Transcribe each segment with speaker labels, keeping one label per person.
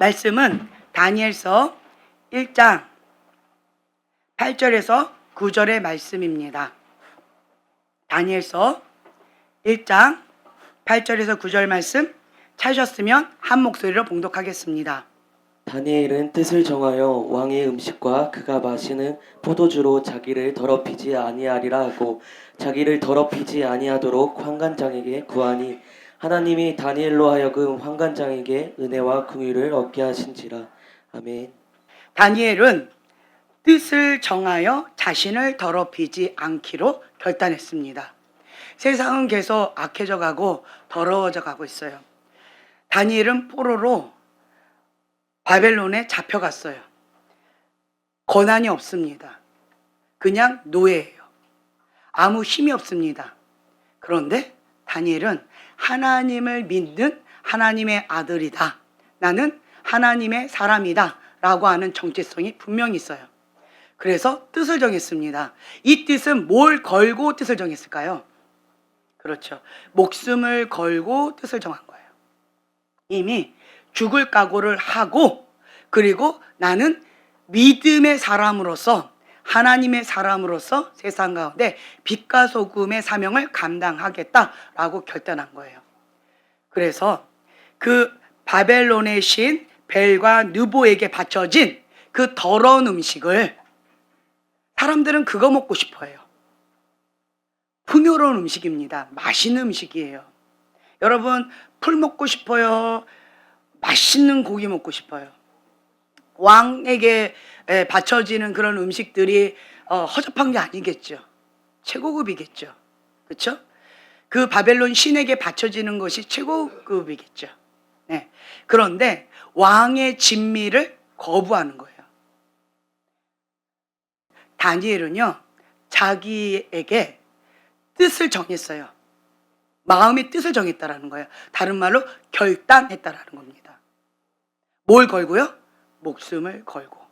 Speaker 1: 말씀은 다니엘서 1장 8절에서 9절의 말씀입니다. 다니엘서 1장 8절에서 9절 말씀 찾으셨으면 한 목소리로 봉독하겠습니다.
Speaker 2: 다니엘은 뜻을 정하여 왕의 음식과 그가 마시는 포도주로 자기를 더럽히지 아니하리라 하고 자기를 더럽히지 아니하도록 환관장에게 구하니 하나님이 다니엘로 하여금 환관장에게 은혜와 긍휼을 얻게 하신지라. 아멘.
Speaker 1: 다니엘은 뜻을 정하여 자신을 더럽히지 않기로 결단했습니다. 세상은 계속 악해져 가고 더러워져 가고 있어요. 다니엘은 포로로 바벨론에 잡혀갔어요. 권한이 없습니다. 그냥 노예예요. 아무 힘이 없습니다. 그런데 다니엘은 하나님을 믿는 하나님의 아들이다. 나는 하나님의 사람이다. 라고 하는 정체성이 분명히 있어요. 그래서 뜻을 정했습니다. 이 뜻은 뭘 걸고 뜻을 정했을까요? 그렇죠. 목숨을 걸고 뜻을 정한 거예요. 이미 죽을 각오를 하고, 그리고 나는 믿음의 사람으로서, 하나님의 사람으로서 세상 가운데 빛과 소금의 사명을 감당하겠다라고 결단한 거예요. 그래서 그 바벨론의 신 벨과 느보에게 바쳐진 그 더러운 음식을, 사람들은 그거 먹고 싶어해요. 풍요로운 음식입니다. 맛있는 음식이에요. 여러분, 풀 먹고 싶어요? 맛있는 고기 먹고 싶어요? 왕에게 바쳐지는 그런 음식들이 허접한 게 아니겠죠. 최고급이겠죠. 그렇죠? 그 바벨론 신에게 바쳐지는 것이 최고급이겠죠. 네. 그런데 왕의 진미를 거부하는 거예요. 다니엘은요, 자기에게 뜻을 정했어요. 마음의 뜻을 정했다라는 거예요. 다른 말로 결단했다라는 겁니다. 뭘 걸고요? 목숨을 걸고.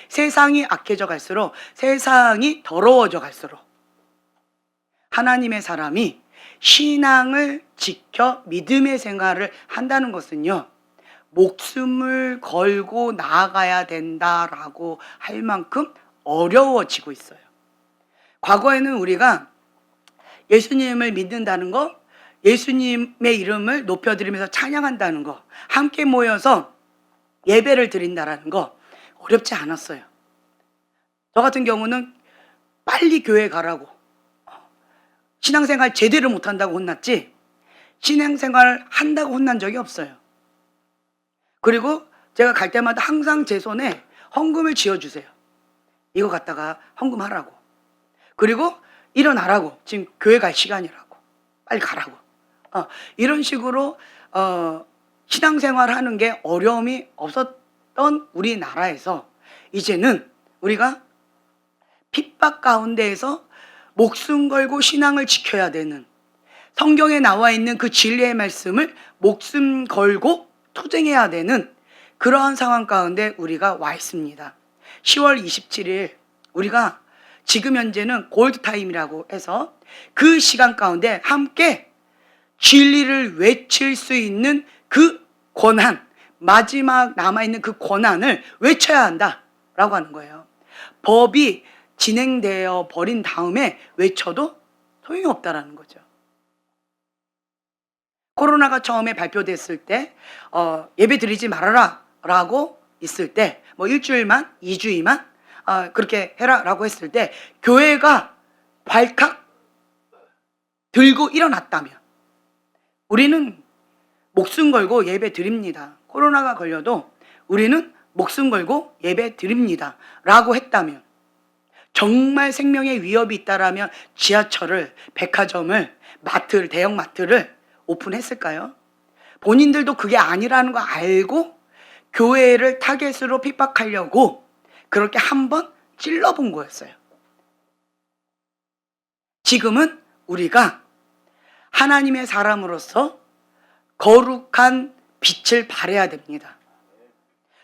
Speaker 1: 세상이 악해져 갈수록, 세상이 더러워져 갈수록 하나님의 사람이 신앙을 지켜 믿음의 생활을 한다는 것은요, 목숨을 걸고 나아가야 된다라고 할 만큼 어려워지고 있어요. 과거에는 우리가 예수님을 믿는다는 거, 예수님의 이름을 높여드리면서 찬양한다는 거, 함께 모여서 예배를 드린다는 거 어렵지 않았어요. 저 같은 경우는 빨리 교회 가라고, 신앙생활 제대로 못한다고 혼났지, 신앙생활 한다고 혼난 적이 없어요. 그리고 제가 갈 때마다 항상 제 손에 헌금을 쥐어주세요. 이거 갖다가 헌금하라고. 그리고 일어나라고. 지금 교회 갈 시간이라고. 빨리 가라고. 이런 식으로 신앙생활 하는 게 어려움이 없었던 우리나라에서 이제는 우리가 핍박 가운데에서 목숨 걸고 신앙을 지켜야 되는, 성경에 나와 있는 그 진리의 말씀을 목숨 걸고 투쟁해야 되는 그러한 상황 가운데 우리가 와 있습니다. 10월 27일 우리가 지금 현재는 골드타임이라고 해서 그 시간 가운데 함께 진리를 외칠 수 있는 그 권한, 마지막 남아있는 그 권한을 외쳐야 한다라고 하는 거예요. 법이 진행되어 버린 다음에 외쳐도 소용이 없다라는 거죠. 코로나가 처음에 발표됐을 때 예배 드리지 말아라 라고 있을 때, 뭐 일주일만, 2주일만 그렇게 해라 라고 했을 때 교회가 발칵 들고 일어났다면 우리는 목숨 걸고 예배 드립니다. 코로나가 걸려도 우리는 목숨 걸고 예배 드립니다 라고 했다면, 정말 생명의 위협이 있다라면 지하철을, 백화점을, 마트를, 대형 마트를 오픈했을까요? 본인들도 그게 아니라는 거 알고 교회를 타겟으로 핍박하려고 그렇게 한번 찔러본 거였어요. 지금은 우리가 하나님의 사람으로서 거룩한 빛을 발해야 됩니다.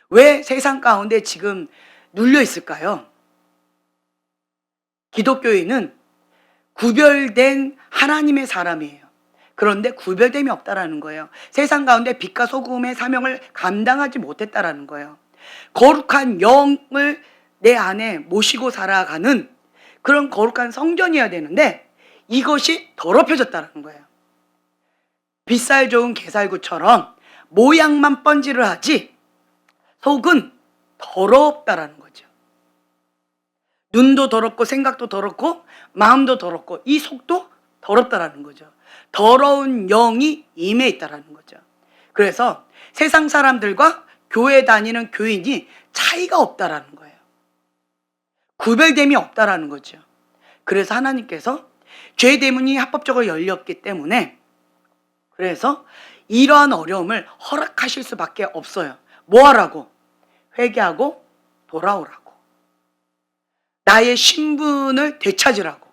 Speaker 1: 왜 세상 가운데 지금 눌려 있을까요? 기독교인은 구별된 하나님의 사람이에요. 그런데 구별됨이 없다라는 거예요. 세상 가운데 빛과 소금의 사명을 감당하지 못했다라는 거예요. 거룩한 영을 내 안에 모시고 살아가는 그런 거룩한 성전이어야 되는데 이것이 더럽혀졌다는 거예요. 빗살 좋은 게살구처럼 모양만 번지를 하지 속은 더럽다라는 거죠. 눈도 더럽고 생각도 더럽고 마음도 더럽고 이 속도 더럽다라는 거죠. 더러운 영이 임해 있다라는 거죠. 그래서 세상 사람들과 교회 다니는 교인이 차이가 없다라는 거예요. 구별됨이 없다라는 거죠. 그래서 하나님께서 죄 대문이 합법적으로 열렸기 때문에 그래서 이러한 어려움을 허락하실 수밖에 없어요. 뭐 하라고? 회개하고 돌아오라고. 나의 신분을 되찾으라고.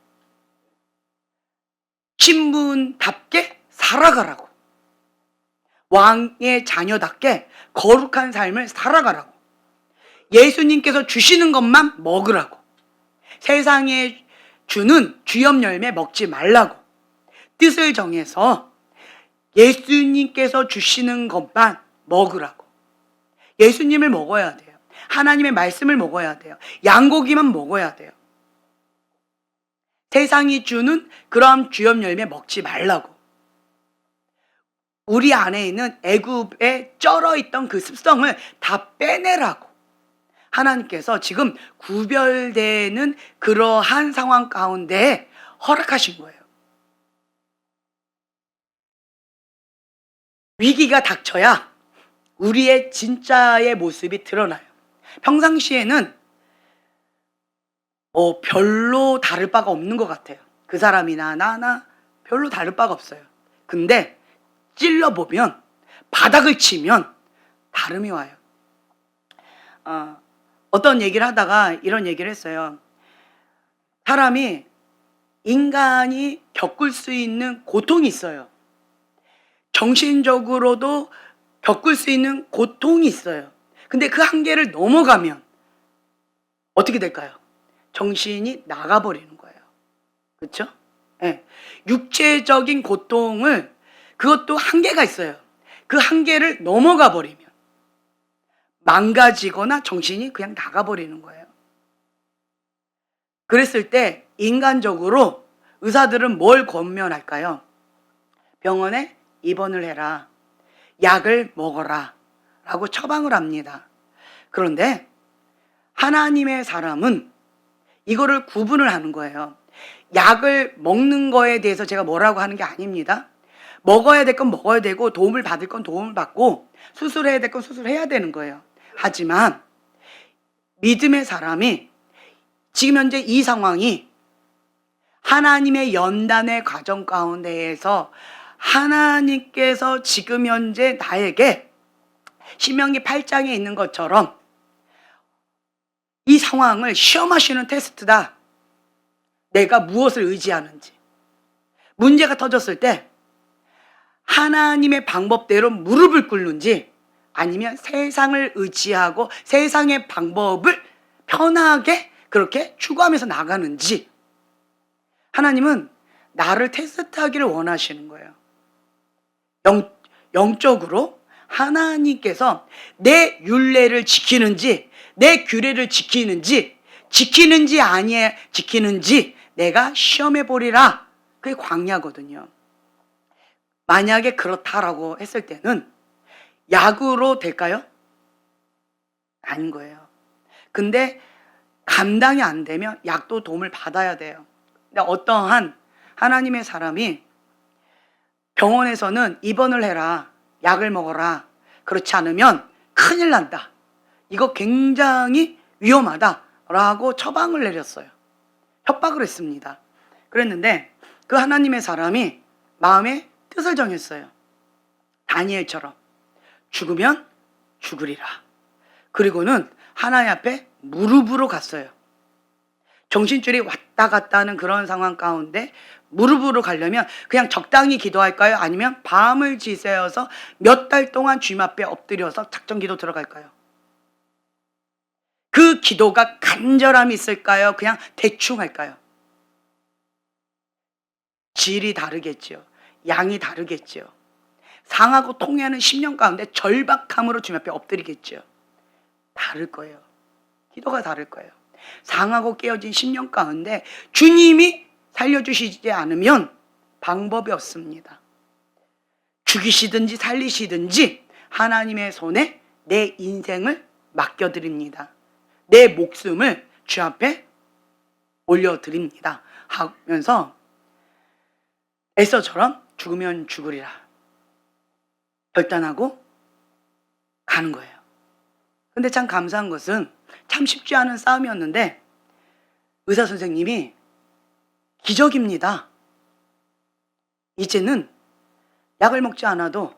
Speaker 1: 신분답게 살아가라고. 왕의 자녀답게 거룩한 삶을 살아가라고. 예수님께서 주시는 것만 먹으라고. 세상에 주는 주염 열매 먹지 말라고. 뜻을 정해서 예수님께서 주시는 것만 먹으라고. 예수님을 먹어야 돼요. 하나님의 말씀을 먹어야 돼요. 양고기만 먹어야 돼요. 세상이 주는 그러한 주염 열매 먹지 말라고. 우리 안에 있는 애굽에 쩔어 있던 그 습성을 다 빼내라고. 하나님께서 지금 구별되는 그러한 상황 가운데 허락하신 거예요. 위기가 닥쳐야 우리의 진짜의 모습이 드러나요. 평상시에는 별로 다를 바가 없는 것 같아요. 그 사람이나 나나 별로 다를 바가 없어요. 근데 찔러보면 바닥을 치면 다름이 와요. 어떤 얘기를 하다가 이런 얘기를 했어요. 사람이 인간이 겪을 수 있는 고통이 있어요. 정신적으로도 겪을 수 있는 고통이 있어요. 근데 그 한계를 넘어가면 어떻게 될까요? 정신이 나가버리는 거예요. 그렇죠? 네. 육체적인 고통을 그것도 한계가 있어요. 그 한계를 넘어가 버리면 망가지거나 정신이 그냥 나가버리는 거예요. 그랬을 때 인간적으로 의사들은 뭘 권면할까요? 병원에 입원을 해라. 약을 먹어라. 라고 처방을 합니다. 그런데 하나님의 사람은 이거를 구분을 하는 거예요. 약을 먹는 거에 대해서 제가 뭐라고 하는 게 아닙니다. 먹어야 될 건 먹어야 되고 도움을 받을 건 도움을 받고 수술해야 될 건 수술해야 되는 거예요. 하지만 믿음의 사람이 지금 현재 이 상황이 하나님의 연단의 과정 가운데에서 하나님께서 지금 현재 나에게 신명기 8장에 있는 것처럼 이 상황을 시험하시는 테스트다. 내가 무엇을 의지하는지. 문제가 터졌을 때 하나님의 방법대로 무릎을 꿇는지 아니면 세상을 의지하고 세상의 방법을 편하게 그렇게 추구하면서 나가는지 하나님은 나를 테스트하기를 원하시는 거예요. 영적으로 하나님께서 내 율례를 지키는지 내 규례를 지키는지 아니에 지키는지 내가 시험해 보리라. 그게 광야거든요. 만약에 그렇다라고 했을 때는 약으로 될까요? 아닌 거예요. 근데 감당이 안 되면 약도 도움을 받아야 돼요. 근데 어떠한 하나님의 사람이 병원에서는 입원을 해라. 약을 먹어라. 그렇지 않으면 큰일 난다. 이거 굉장히 위험하다라고 처방을 내렸어요. 협박을 했습니다. 그랬는데 그 하나님의 사람이 마음에 뜻을 정했어요. 다니엘처럼 죽으면 죽으리라. 그리고는 하나님 앞에 무릎으로 갔어요. 정신줄이 왔다 갔다 하는 그런 상황 가운데 무릎으로 가려면 그냥 적당히 기도할까요? 아니면 밤을 지새워서 몇 달 동안 주님 앞에 엎드려서 작전 기도 들어갈까요? 그 기도가 간절함이 있을까요? 그냥 대충 할까요? 질이 다르겠죠. 양이 다르겠죠. 상하고 통회하는 10년 가운데 절박함으로 주님 앞에 엎드리겠죠. 다를 거예요. 기도가 다를 거예요. 상하고 깨어진 10년 가운데 주님이 살려주시지 않으면 방법이 없습니다. 죽이시든지 살리시든지 하나님의 손에 내 인생을 맡겨드립니다. 내 목숨을 주 앞에 올려드립니다 하면서 에서처럼 죽으면 죽으리라 결단하고 가는 거예요. 근데 참 감사한 것은 참 쉽지 않은 싸움이었는데 의사 선생님이 기적입니다. 이제는 약을 먹지 않아도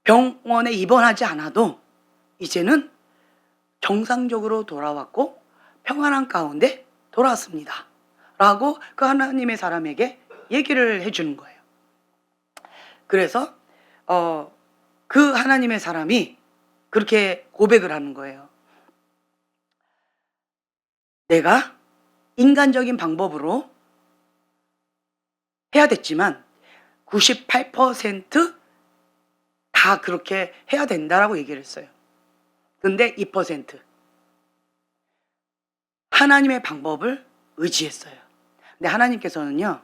Speaker 1: 병원에 입원하지 않아도 이제는 정상적으로 돌아왔고 평안한 가운데 돌아왔습니다 라고 그 하나님의 사람에게 얘기를 해주는 거예요. 그래서 그 하나님의 사람이 그렇게 고백을 하는 거예요. 내가 인간적인 방법으로 해야 됐지만 98% 다 그렇게 해야 된다라고 얘기를 했어요. 근데 2% 하나님의 방법을 의지했어요. 근데 하나님께서는요,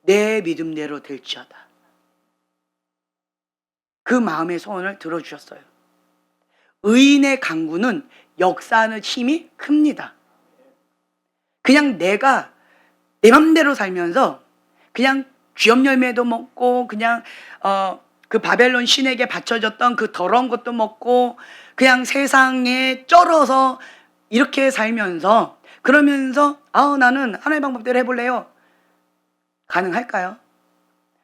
Speaker 1: 내 믿음대로 될지어다. 그 마음의 소원을 들어주셨어요. 의인의 강구는 역사하는 힘이 큽니다. 그냥 내가 내 맘대로 살면서 그냥 쥐업 열매도 먹고 그냥 그 바벨론 신에게 바쳐졌던 그 더러운 것도 먹고 그냥 세상에 쩔어서 이렇게 살면서 그러면서 나는 하나님의 방법대로 해볼래요. 가능할까요?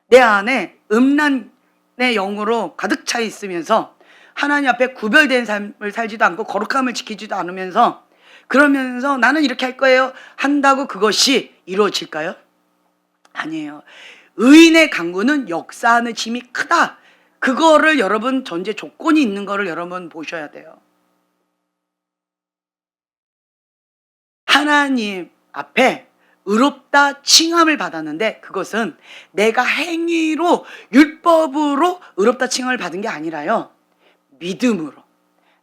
Speaker 1: 내 안에 음란의 영으로 가득 차 있으면서 하나님 앞에 구별된 삶을 살지도 않고 거룩함을 지키지도 않으면서 그러면서 나는 이렇게 할 거예요 한다고 그것이 이루어질까요? 아니에요. 의인의 강구는 역사하는 힘이 크다. 그거를 여러분 전제 조건이 있는 거를 여러분 보셔야 돼요. 하나님 앞에 의롭다 칭함을 받았는데 그것은 내가 행위로 율법으로 의롭다 칭함을 받은 게 아니라요, 믿음으로.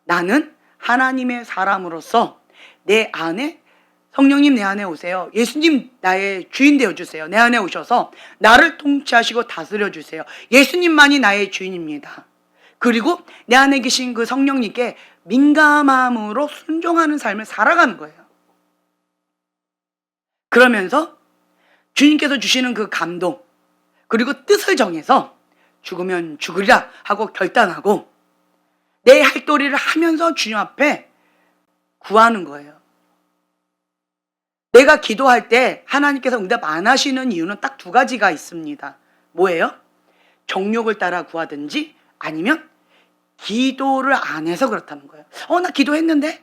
Speaker 1: 나는 하나님의 사람으로서 내 안에 성령님 내 안에 오세요. 예수님 나의 주인 되어주세요. 내 안에 오셔서 나를 통치하시고 다스려 주세요. 예수님만이 나의 주인입니다. 그리고 내 안에 계신 그 성령님께 민감함으로 순종하는 삶을 살아가는 거예요. 그러면서 주님께서 주시는 그 감동 그리고 뜻을 정해서 죽으면 죽으리라 하고 결단하고 내 할 도리를 하면서 주님 앞에 구하는 거예요. 내가 기도할 때 하나님께서 응답 안 하시는 이유는 딱 두 가지가 있습니다. 뭐예요? 정욕을 따라 구하든지 아니면 기도를 안 해서 그렇다는 거예요. 나 기도했는데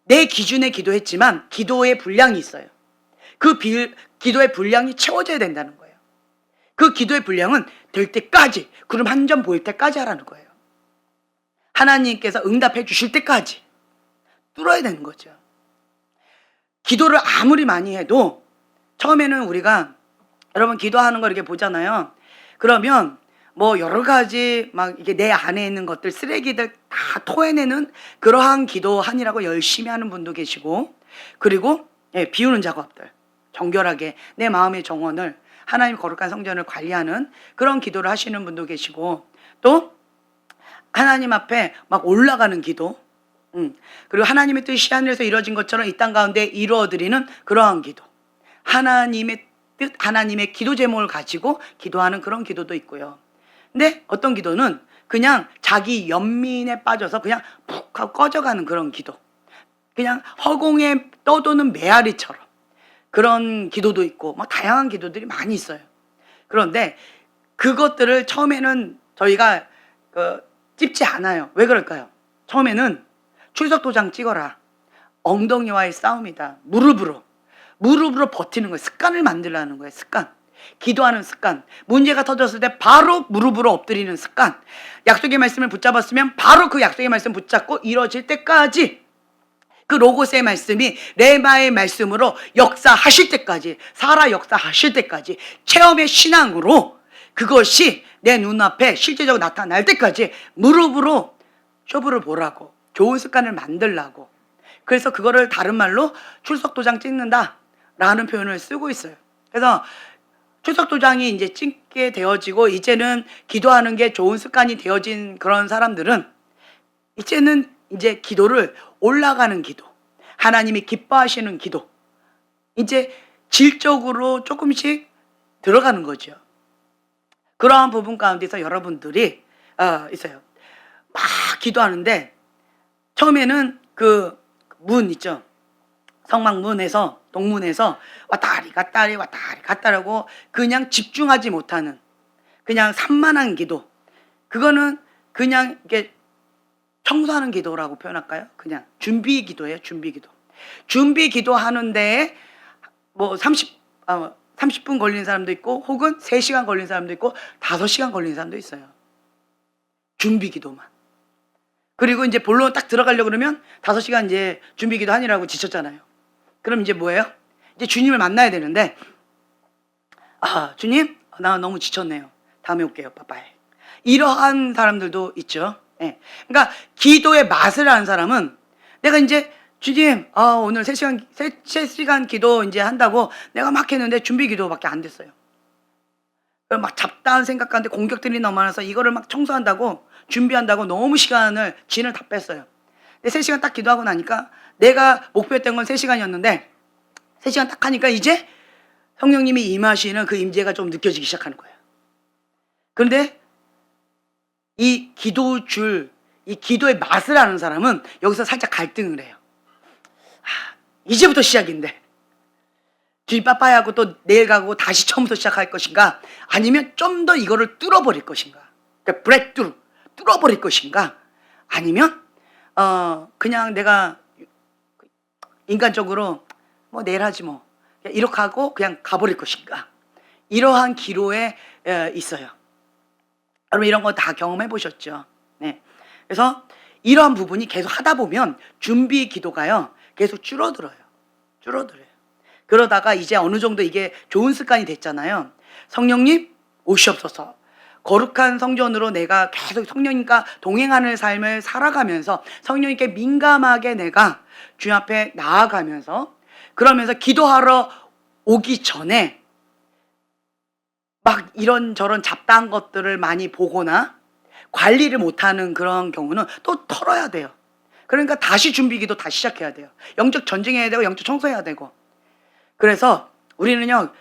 Speaker 1: 내 기준에 기도했지만 기도의 분량이 있어요. 그 기도의 분량이 채워져야 된다는 거예요. 그 기도의 분량은 될 때까지, 구름 한 점 보일 때까지 하라는 거예요. 하나님께서 응답해 주실 때까지 뚫어야 되는 거죠. 기도를 아무리 많이 해도 처음에는 우리가 여러분 기도하는 거 이렇게 보잖아요. 그러면 뭐 여러 가지 막 이게 내 안에 있는 것들 쓰레기들 다 토해내는 그러한 기도하느라고 열심히 하는 분도 계시고, 그리고 비우는 작업들 정결하게 내 마음의 정원을 하나님 거룩한 성전을 관리하는 그런 기도를 하시는 분도 계시고, 또 하나님 앞에 막 올라가는 기도, 그리고 하나님의 뜻이 하늘에서 이루어진 것처럼 이 땅 가운데 이루어드리는 그러한 기도, 하나님의 뜻, 하나님의 기도 제목을 가지고 기도하는 그런 기도도 있고요. 근데 어떤 기도는 그냥 자기 연민에 빠져서 그냥 푹 하고 꺼져가는 그런 기도, 그냥 허공에 떠도는 메아리처럼 그런 기도도 있고 막 다양한 기도들이 많이 있어요. 그런데 그것들을 처음에는 저희가 찝지 않아요. 왜 그럴까요? 처음에는 출석도장 찍어라, 엉덩이와의 싸움이다, 무릎으로 버티는 거예요. 습관을 만들라는 거예요. 습관, 기도하는 습관, 문제가 터졌을 때 바로 무릎으로 엎드리는 습관, 약속의 말씀을 붙잡았으면 바로 그 약속의 말씀 붙잡고 이루어질 때까지, 그 로고스의 말씀이 레마의 말씀으로 역사하실 때까지, 살아 역사하실 때까지 체험의 신앙으로 그것이 내 눈앞에 실제적으로 나타날 때까지 무릎으로 쇼부를 보라고, 좋은 습관을 만들라고. 그래서 그거를 다른 말로 출석도장 찍는다 라는 표현을 쓰고 있어요. 그래서 출석도장이 이제 찍게 되어지고 이제는 기도하는 게 좋은 습관이 되어진 그런 사람들은 이제는 이제 기도를 올라가는 기도, 하나님이 기뻐하시는 기도, 이제 질적으로 조금씩 들어가는 거죠. 그러한 부분 가운데서 여러분들이 있어요. 막 기도하는데 처음에는 그 문 있죠. 성막문에서, 동문에서 왔다리 갔다리 왔다리 갔다라고 그냥 집중하지 못하는, 그냥 산만한 기도, 그거는 그냥 이렇게 청소하는 기도라고 표현할까요? 그냥 준비 기도예요. 준비 기도. 준비 기도하는데 뭐 30분 걸리는 사람도 있고, 혹은 3시간 걸리는 사람도 있고, 5시간 걸리는 사람도 있어요. 준비 기도만. 그리고 이제 본론 딱 들어가려고 그러면 5시간 이제 준비 기도 하느라고 지쳤잖아요. 그럼 이제 뭐예요? 이제 주님을 만나야 되는데, 주님, 나 너무 지쳤네요. 다음에 올게요. 빠빠이. 이러한 사람들도 있죠. 예. 그러니까 기도의 맛을 아는 사람은, 내가 이제 주님, 오늘 3시간 기도 이제 한다고 내가 막 했는데 준비 기도밖에 안 됐어요. 그럼 막 잡다한 생각 가운데 공격들이 너무 많아서 이거를 막 청소한다고, 준비한다고 너무 진을 다 뺐어요. 근데 3시간 딱 기도하고 나니까, 내가 목표했던 건 3시간이었는데 3시간 딱 하니까 이제 성령님이 임하시는 그 임재가 좀 느껴지기 시작하는 거예요. 그런데 이 기도의 맛을 아는 사람은 여기서 살짝 갈등을 해요. 이제부터 시작인데 주님 빠빠이 하고 또 내일 가고 다시 처음부터 시작할 것인가, 아니면 좀 더 이거를 뚫어버릴 것인가, 그러니까 브레이크트루, 뚫어버릴 것인가, 아니면 그냥 내가 인간적으로 뭐 내일 하지 뭐 이렇게 하고 그냥 가버릴 것인가. 이러한 기로에 있어요. 여러분 이런 거 다 경험해 보셨죠? 네. 그래서 이러한 부분이 계속 하다 보면 준비 기도가요 계속 줄어들어요. 그러다가 이제 어느 정도 이게 좋은 습관이 됐잖아요. 성령님 오시옵소서. 거룩한 성전으로 내가 계속 성령님과 동행하는 삶을 살아가면서 성령님께 민감하게 내가 주님 앞에 나아가면서, 그러면서 기도하러 오기 전에 막 이런저런 잡다한 것들을 많이 보거나 관리를 못하는 그런 경우는 또 털어야 돼요. 그러니까 다시 준비기도 다시 시작해야 돼요. 영적 전쟁해야 되고 영적 청소해야 되고. 그래서 우리는요,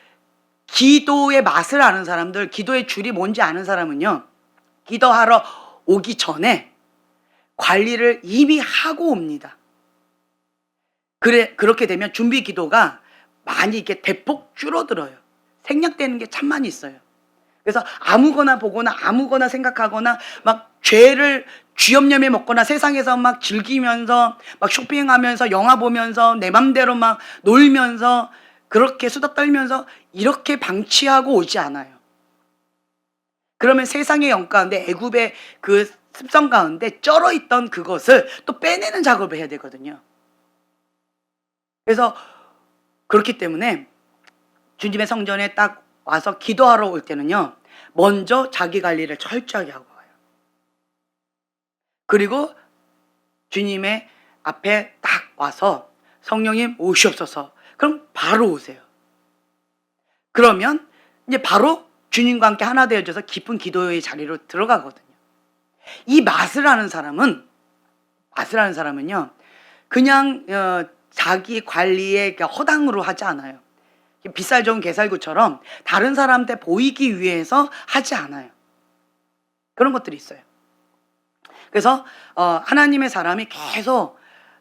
Speaker 1: 기도의 맛을 아는 사람들, 기도의 줄이 뭔지 아는 사람은요, 기도하러 오기 전에 관리를 이미 하고 옵니다. 그렇게 되면 준비 기도가 많이 이렇게 대폭 줄어들어요. 생략되는 게 참 많이 있어요. 그래서 아무거나 보거나 아무거나 생각하거나 막 죄를 쥐염염에 먹거나 세상에서 막 즐기면서 막 쇼핑하면서 영화 보면서 내 맘대로 막 놀면서 그렇게 수다 떨면서 이렇게 방치하고 오지 않아요. 그러면 세상의 영 가운데, 애굽의 그 습성 가운데 쩔어 있던 그것을 또 빼내는 작업을 해야 되거든요. 그래서 그렇기 때문에 주님의 성전에 딱 와서 기도하러 올 때는요, 먼저 자기 관리를 철저하게 하고 와요. 그리고 주님의 앞에 딱 와서 성령님 오시옵소서. 그럼 바로 오세요. 그러면 이제 바로 주님과 함께 하나 되어져서 깊은 기도의 자리로 들어가거든요. 이 맛을 아는 사람은요, 그냥 자기 관리에 허당으로 하지 않아요. 빗살 좋은 개살구처럼 다른 사람한테 보이기 위해서 하지 않아요. 그런 것들이 있어요. 그래서 하나님의 사람이 계속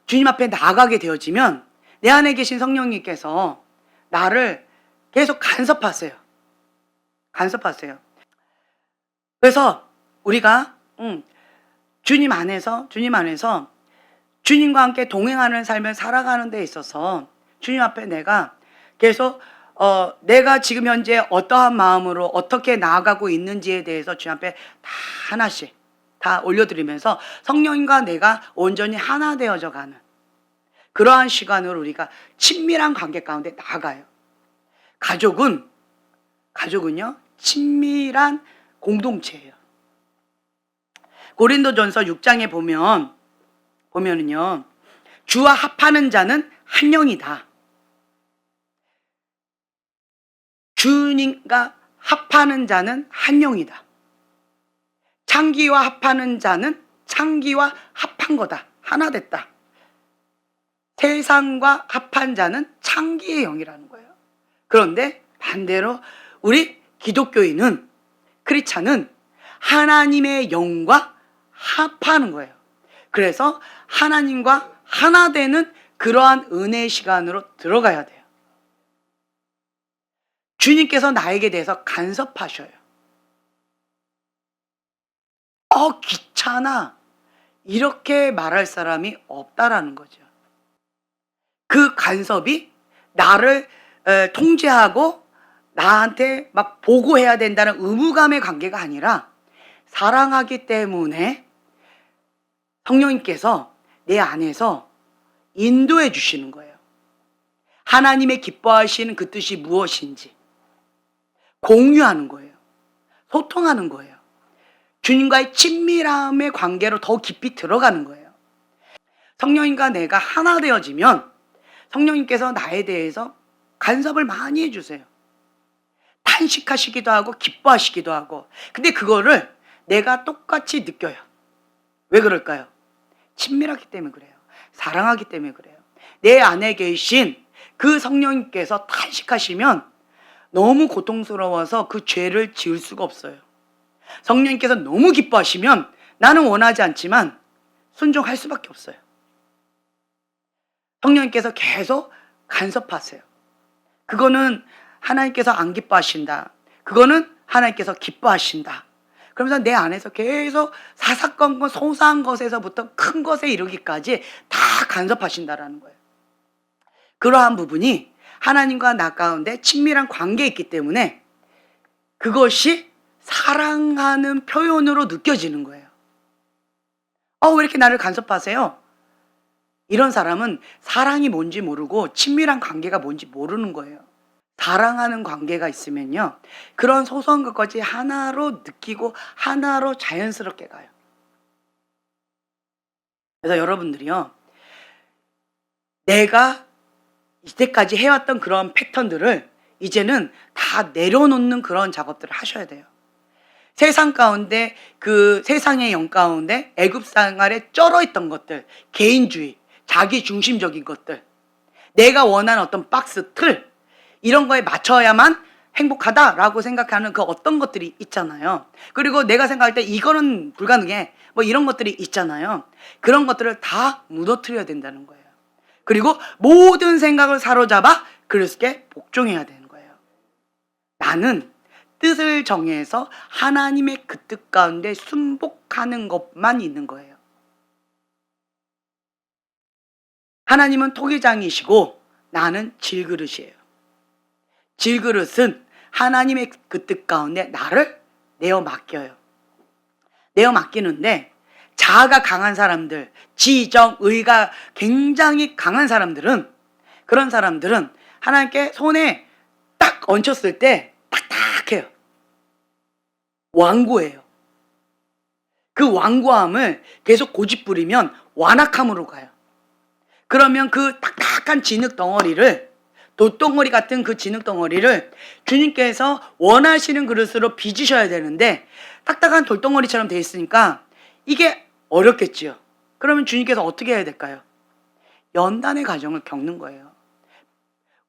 Speaker 1: 주님 앞에 나아가게 되어지면 내 안에 계신 성령님께서 나를 계속 간섭하세요. 그래서 우리가 주님 안에서 주님과 함께 동행하는 삶을 살아가는 데 있어서 주님 앞에 내가 계속 내가 지금 현재 어떠한 마음으로 어떻게 나아가고 있는지에 대해서 주님 앞에 다 하나씩 다 올려드리면서 성령님과 내가 온전히 하나 되어져 가는 그러한 시간으로 우리가 친밀한 관계 가운데 나아가요. 가족은요, 친밀한 공동체예요. 고린도전서 6장에 보면은요. 주와 합하는 자는 한 영이다. 주님과 합하는 자는 한 영이다. 창기와 합하는 자는 창기와 합한 거다. 하나 됐다. 세상과 합한 자는 창기의 영이라는 거예요. 그런데 반대로 우리 기독교인은, 크리스찬은 하나님의 영과 합하는 거예요. 그래서 하나님과 하나 되는 그러한 은혜의 시간으로 들어가야 돼요. 주님께서 나에게 대해서 간섭하셔요. 귀찮아. 이렇게 말할 사람이 없다라는 거죠. 그 간섭이 나를 통제하고 나한테 막 보고해야 된다는 의무감의 관계가 아니라 사랑하기 때문에 성령님께서 내 안에서 인도해 주시는 거예요. 하나님의 기뻐하시는 그 뜻이 무엇인지 공유하는 거예요. 소통하는 거예요. 주님과의 친밀함의 관계로 더 깊이 들어가는 거예요. 성령님과 내가 하나 되어지면 성령님께서 나에 대해서 간섭을 많이 해주세요. 탄식하시기도 하고 기뻐하시기도 하고. 근데 그거를 내가 똑같이 느껴요. 왜 그럴까요? 친밀하기 때문에 그래요. 사랑하기 때문에 그래요. 내 안에 계신 그 성령님께서 탄식하시면 너무 고통스러워서 그 죄를 지을 수가 없어요. 성령님께서 너무 기뻐하시면 나는 원하지 않지만 순종할 수밖에 없어요. 성령님께서 계속 간섭하세요. 그거는 하나님께서 안 기뻐하신다. 그거는 하나님께서 기뻐하신다. 그러면서 내 안에서 계속 사사건건 소소한 것에서부터 큰 것에 이르기까지 다 간섭하신다라는 거예요. 그러한 부분이 하나님과 나 가운데 친밀한 관계에 있기 때문에 그것이 사랑하는 표현으로 느껴지는 거예요. 왜 이렇게 나를 간섭하세요? 이런 사람은 사랑이 뭔지 모르고 친밀한 관계가 뭔지 모르는 거예요. 사랑하는 관계가 있으면요, 그런 소소한 것까지 하나로 느끼고 하나로 자연스럽게 가요. 그래서 여러분들이요, 내가 이때까지 해왔던 그런 패턴들을 이제는 다 내려놓는 그런 작업들을 하셔야 돼요. 세상 가운데, 그 세상의 영 가운데 애굽 생활에 쩔어있던 것들, 개인주의, 자기 중심적인 것들, 내가 원하는 어떤 박스, 틀, 이런 거에 맞춰야만 행복하다라고 생각하는 그 어떤 것들이 있잖아요. 그리고 내가 생각할 때 이거는 불가능해, 뭐 이런 것들이 있잖아요. 그런 것들을 다 무너뜨려야 된다는 거예요. 그리고 모든 생각을 사로잡아 그리스도께 복종해야 되는 거예요. 나는 뜻을 정해서 하나님의 그 뜻 가운데 순복하는 것만 있는 거예요. 하나님은 토기장이시고 나는 질그릇이에요. 질그릇은 하나님의 그 뜻 가운데 나를 내어 맡겨요. 내어 맡기는데 자아가 강한 사람들, 지정, 의가 굉장히 강한 사람들은, 그런 사람들은 하나님께 손에 딱 얹혔을 때 딱딱해요. 완고해요. 그 완고함을 계속 고집부리면 완악함으로 가요. 그러면 그 딱딱한 진흙 덩어리를, 돌덩어리 같은 그 진흙 덩어리를 주님께서 원하시는 그릇으로 빚으셔야 되는데 딱딱한 돌덩어리처럼 돼 있으니까 이게 어렵겠지요. 그러면 주님께서 어떻게 해야 될까요? 연단의 과정을 겪는 거예요.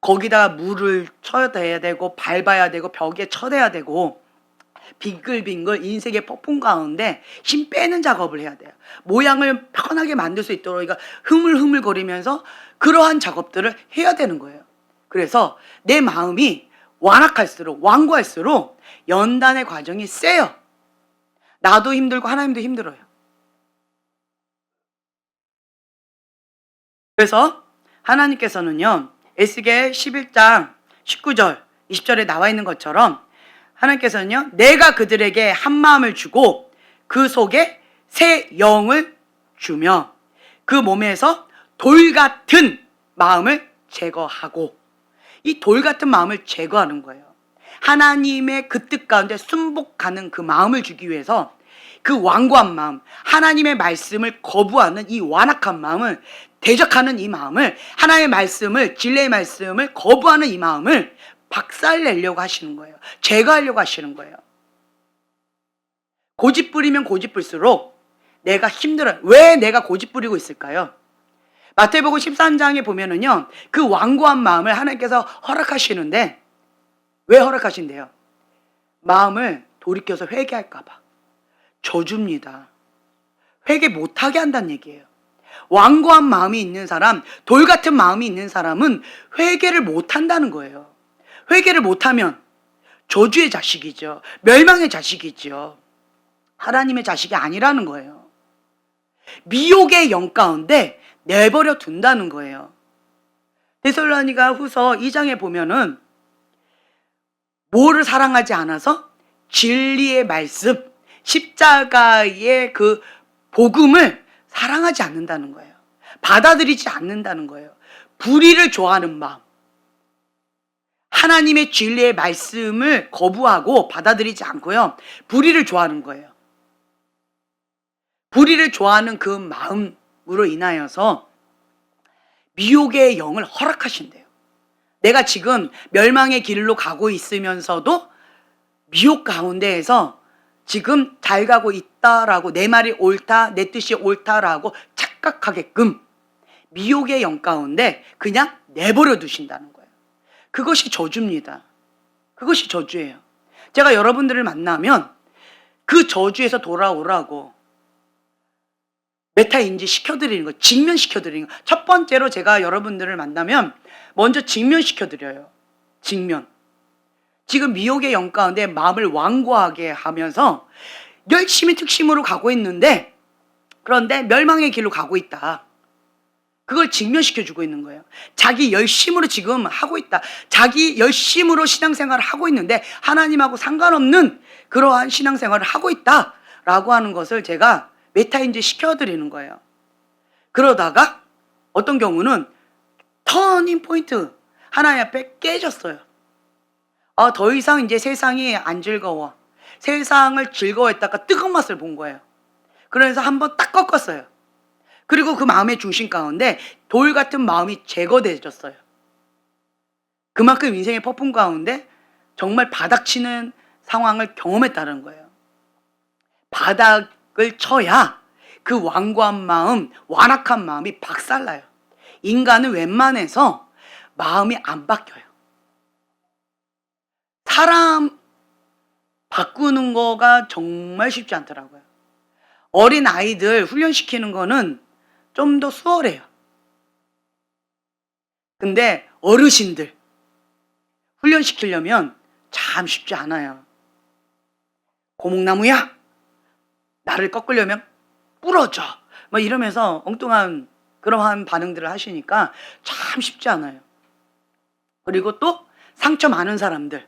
Speaker 1: 거기다가 물을 쳐대야 되고 밟아야 되고 벽에 쳐대야 되고 빙글빙글 인생의 폭풍 가운데 힘 빼는 작업을 해야 돼요. 모양을 편하게 만들 수 있도록 그러니까 흐물흐물거리면서 그러한 작업들을 해야 되는 거예요. 그래서 내 마음이 완악할수록, 완고할수록 연단의 과정이 세요. 나도 힘들고 하나님도 힘들어요. 그래서 하나님께서는요, 에스겔 11장 19절 20절에 나와 있는 것처럼 하나님께서는요, 내가 그들에게 한 마음을 주고 그 속에 새 영을 주며 그 몸에서 돌 같은 마음을 제거하고, 이 돌 같은 마음을 제거하는 거예요. 하나님의 그 뜻 가운데 순복하는 그 마음을 주기 위해서 그 완고한 마음, 하나님의 말씀을 거부하는 이 완악한 마음을, 대적하는 이 마음을, 하나님의 말씀을, 진리의 말씀을 거부하는 이 마음을 박살내려고 하시는 거예요. 제거하려고 하시는 거예요. 고집 부리면 고집 불수록 내가 힘들어요. 왜 내가 고집 부리고 있을까요? 마태복음 13장에 보면은요, 그 완고한 마음을 하나님께서 허락하시는데, 왜 허락하신대요? 마음을 돌이켜서 회개할까봐. 저주입니다. 회개 못하게 한다는 얘기예요. 완고한 마음이 있는 사람, 돌 같은 마음이 있는 사람은 회개를 못한다는 거예요. 회개를 못하면 저주의 자식이죠. 멸망의 자식이죠. 하나님의 자식이 아니라는 거예요. 미혹의 영 가운데 내버려 둔다는 거예요. 데살로니가 후서 2장에 보면은 뭐를 사랑하지 않아서? 진리의 말씀, 십자가의 그 복음을 사랑하지 않는다는 거예요. 받아들이지 않는다는 거예요. 불의를 좋아하는 마음, 하나님의 진리의 말씀을 거부하고 받아들이지 않고요, 불의를 좋아하는 거예요. 불의를 좋아하는 그 마음으로 인하여서 미혹의 영을 허락하신대요. 내가 지금 멸망의 길로 가고 있으면서도 미혹 가운데에서 지금 잘 가고 있다라고, 내 말이 옳다, 내 뜻이 옳다라고 착각하게끔 미혹의 영 가운데 그냥 내버려 두신다는 거예요. 그것이 저주입니다. 그것이 저주예요. 제가 여러분들을 만나면 그 저주에서 돌아오라고 메타인지 시켜드리는 거, 직면시켜드리는 거. 첫 번째로 제가 여러분들을 만나면 먼저 직면시켜드려요. 직면. 지금 미혹의 영 가운데 마음을 완고하게 하면서 열심히 특심으로 가고 있는데, 그런데 멸망의 길로 가고 있다. 그걸 직면시켜주고 있는 거예요. 자기 열심으로 지금 하고 있다. 자기 열심으로 신앙생활을 하고 있는데 하나님하고 상관없는 그러한 신앙생활을 하고 있다라고 하는 것을 제가 메타인지 시켜드리는 거예요. 그러다가 어떤 경우는 터닝 포인트 하나님 앞에 깨졌어요. 더 이상 이제 세상이 안 즐거워. 세상을 즐거워했다가 뜨거운 맛을 본 거예요. 그래서 한번 딱 꺾었어요. 그리고 그 마음의 중심 가운데 돌 같은 마음이 제거되졌어요. 그만큼 인생의 폭풍 가운데 정말 바닥치는 상황을 경험했다는 거예요. 바닥을 쳐야 그 완고한 마음, 완악한 마음이 박살나요. 인간은 웬만해서 마음이 안 바뀌어요. 사람 바꾸는 거가 정말 쉽지 않더라고요. 어린 아이들 훈련시키는 거는 좀 더 수월해요. 근데 어르신들 훈련시키려면 참 쉽지 않아요. 고목나무야! 나를 꺾으려면 부러져! 막 이러면서 엉뚱한 그러한 반응들을 하시니까 참 쉽지 않아요. 그리고 또 상처 많은 사람들,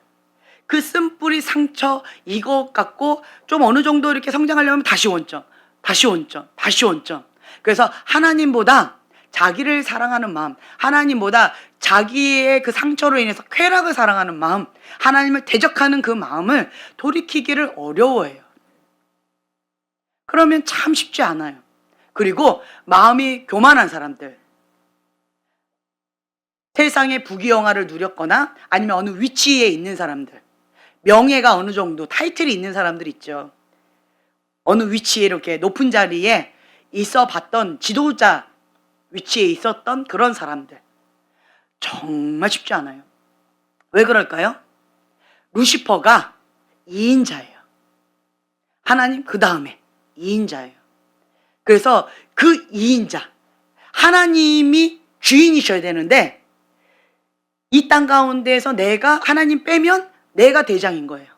Speaker 1: 그 쓴뿌리 상처 이것 갖고 좀 어느 정도 이렇게 성장하려면 다시 원점, 다시 원점, 다시 원점. 그래서 하나님보다 자기를 사랑하는 마음, 하나님보다 자기의 그 상처로 인해서 쾌락을 사랑하는 마음, 하나님을 대적하는 그 마음을 돌이키기를 어려워해요. 그러면 참 쉽지 않아요. 그리고 마음이 교만한 사람들, 세상의 부귀영화를 누렸거나 아니면 어느 위치에 있는 사람들, 명예가 어느 정도 타이틀이 있는 사람들 있죠. 어느 위치에 이렇게 높은 자리에 있어 봤던 지도자 위치에 있었던 그런 사람들, 정말 쉽지 않아요. 왜 그럴까요? 루시퍼가 2인자예요. 하나님 그 다음에 2인자예요. 그래서 그 2인자, 하나님이 주인이셔야 되는데 이 땅 가운데에서 내가 하나님 빼면 내가 대장인 거예요.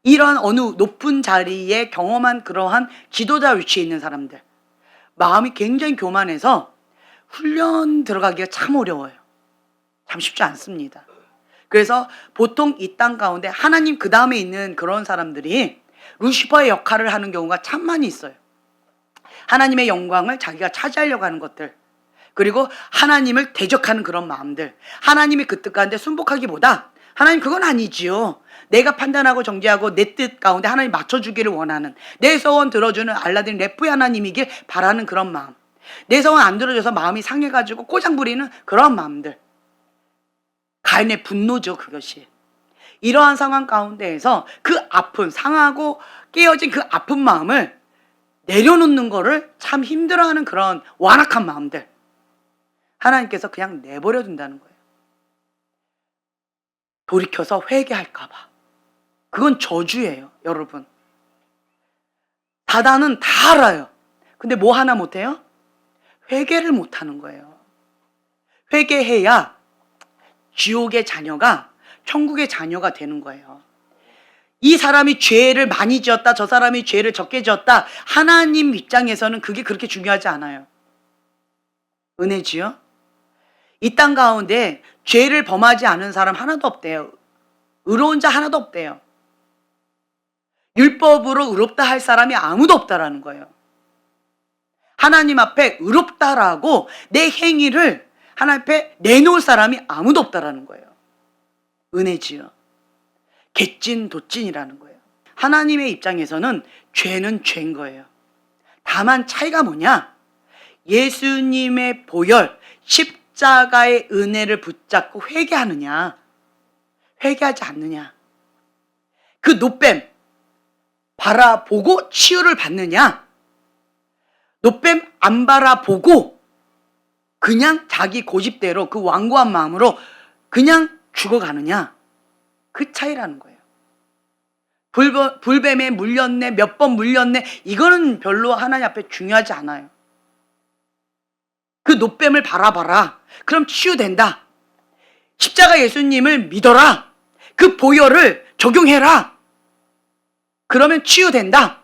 Speaker 1: 이런 어느 높은 자리에 경험한 그러한 지도자 위치에 있는 사람들, 마음이 굉장히 교만해서 훈련 들어가기가 참 어려워요. 참 쉽지 않습니다. 그래서 보통 이 땅 가운데 하나님 그 다음에 있는 그런 사람들이 루시퍼의 역할을 하는 경우가 참 많이 있어요. 하나님의 영광을 자기가 차지하려고 하는 것들, 그리고 하나님을 대적하는 그런 마음들, 하나님이 그 뜻 가운데 순복하기보다 하나님 그건 아니지요. 내가 판단하고 정죄하고 내 뜻 가운데 하나님 맞춰주기를 원하는, 내 소원 들어주는 알라딘 래프의 하나님이길 바라는 그런 마음, 내 소원 안 들어줘서 마음이 상해가지고 꼬장 부리는 그런 마음들, 가인의 분노죠. 그것이 이러한 상황 가운데에서 그 아픈, 상하고 깨어진 그 아픈 마음을 내려놓는 거를 참 힘들어하는 그런 완악한 마음들, 하나님께서 그냥 내버려 둔다는 거예요. 돌이켜서 회개할까봐. 그건 저주예요, 여러분. 사단은 다 알아요. 근데 뭐 하나 못해요? 회개를 못하는 거예요. 회개해야 지옥의 자녀가 천국의 자녀가 되는 거예요. 이 사람이 죄를 많이 지었다, 저 사람이 죄를 적게 지었다, 하나님 입장에서는 그게 그렇게 중요하지 않아요. 은혜지요? 이 땅 가운데 죄를 범하지 않은 사람 하나도 없대요. 의로운 자 하나도 없대요. 율법으로 의롭다 할 사람이 아무도 없다라는 거예요. 하나님 앞에 의롭다라고 내 행위를 하나님 앞에 내놓을 사람이 아무도 없다라는 거예요. 은혜지요. 개찐도찐이라는 거예요. 하나님의 입장에서는 죄는 죄인 거예요. 다만 차이가 뭐냐? 예수님의 보혈, 십자가의 은혜를 붙잡고 회개하느냐, 회개하지 않느냐. 그 노뱀 바라보고 치유를 받느냐, 노뱀 안 바라보고 그냥 자기 고집대로 그 완고한 마음으로 그냥 죽어가느냐, 그 차이라는 거예요. 불뱀에 물렸네, 몇 번 물렸네, 이거는 별로 하나님 앞에 중요하지 않아요. 그 노뱀을 바라봐라. 그럼 치유된다. 십자가 예수님을 믿어라. 그 보혈을 적용해라. 그러면 치유된다.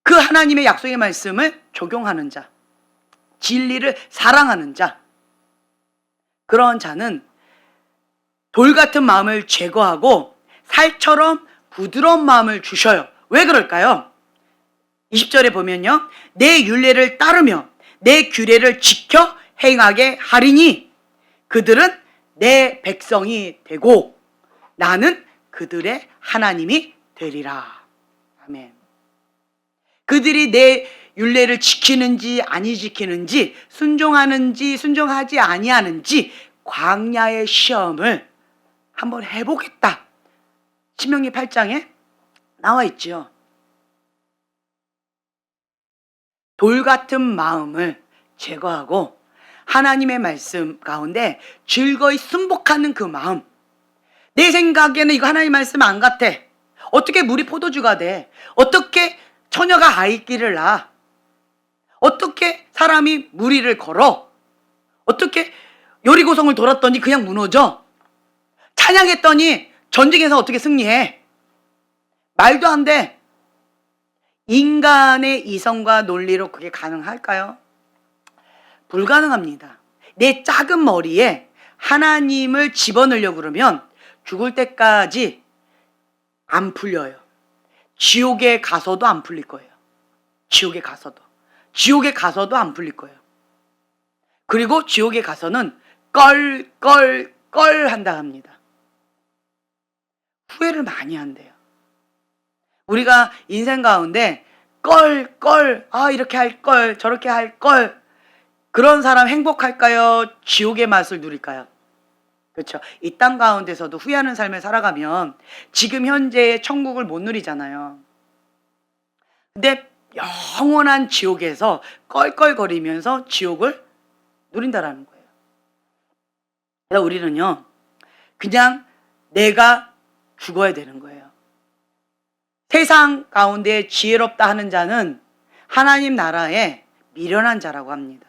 Speaker 1: 그 하나님의 약속의 말씀을 적용하는 자, 진리를 사랑하는 자, 그런 자는 돌 같은 마음을 제거하고 살처럼 부드러운 마음을 주셔요. 왜 그럴까요? 20절에 보면요, 내 율례를 따르며 내 규례를 지켜 행하게 하리니 그들은 내 백성이 되고 나는 그들의 하나님이 되리라. 아멘. 그들이 내 율례를 지키는지 아니 지키는지, 순종하는지 순종하지 아니하는지 광야의 시험을 한번 해보겠다. 신명기 8장에 나와 있지요. 돌 같은 마음을 제거하고 하나님의 말씀 가운데 즐거이 순복하는 그 마음. 내 생각에는 이거 하나님 말씀 안 같아. 어떻게 물이 포도주가 돼? 어떻게 처녀가 아이끼를 낳아? 어떻게 사람이 무리를 걸어? 어떻게 여리고성을 돌았더니 그냥 무너져? 찬양했더니 전쟁에서 어떻게 승리해? 말도 안 돼. 인간의 이성과 논리로 그게 가능할까요? 불가능합니다. 내 작은 머리에 하나님을 집어넣으려고 그러면 죽을 때까지 안 풀려요. 지옥에 가서도 안 풀릴 거예요. 지옥에 가서도 안 풀릴 거예요. 그리고 지옥에 가서는 껄 한다 합니다. 후회를 많이 한대요. 우리가 인생 가운데 이렇게 할 걸, 저렇게 할 걸, 그런 사람 행복할까요? 지옥의 맛을 누릴까요? 그렇죠. 이 땅 가운데서도 후회하는 삶을 살아가면 지금 현재의 천국을 못 누리잖아요. 근데 영원한 지옥에서 껄껄거리면서 지옥을 누린다라는 거예요. 그래서 우리는요, 그냥 내가 죽어야 되는 거예요. 세상 가운데 지혜롭다 하는 자는 하나님 나라에 미련한 자라고 합니다.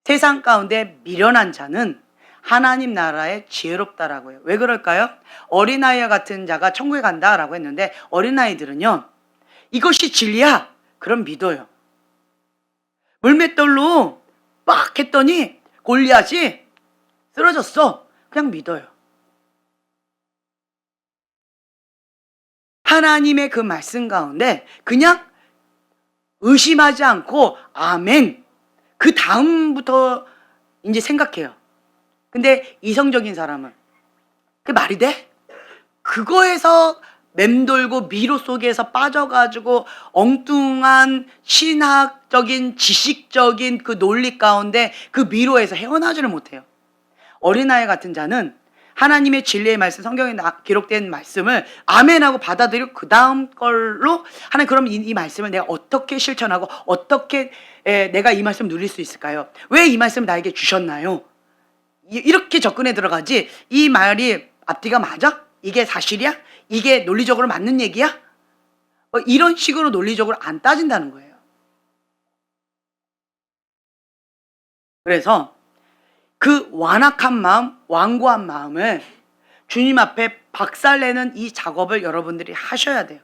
Speaker 1: 세상 가운데 미련한 자는 하나님 나라에 지혜롭다라고 해요. 왜 그럴까요? 어린아이와 같은 자가 천국에 간다라고 했는데, 어린아이들은요, 이것이 진리야, 그럼 믿어요. 물맷돌로 빡 했더니 골리앗이 쓰러졌어, 그냥 믿어요. 하나님의 그 말씀 가운데 그냥 의심하지 않고 아멘, 그 다음부터 이제 생각해요. 근데 이성적인 사람은 그게 말이 돼? 그거에서 맴돌고 미로 속에서 빠져가지고 엉뚱한 신학적인 지식적인 그 논리 가운데 그 미로에서 헤어나지를 못해요. 어린아이 같은 자는 하나님의 진리의 말씀, 성경에 기록된 말씀을 아멘하고 받아들이고 그 다음 걸로 하나님, 그럼 이 말씀을 내가 어떻게 실천하고 어떻게 내가 이 말씀 누릴 수 있을까요? 왜 이 말씀을 나에게 주셨나요? 이렇게 접근해 들어가지, 이 말이 앞뒤가 맞아? 이게 사실이야? 이게 논리적으로 맞는 얘기야? 이런 식으로 논리적으로 안 따진다는 거예요. 그래서 그 완악한 마음, 완고한 마음을 주님 앞에 박살내는 이 작업을 여러분들이 하셔야 돼요.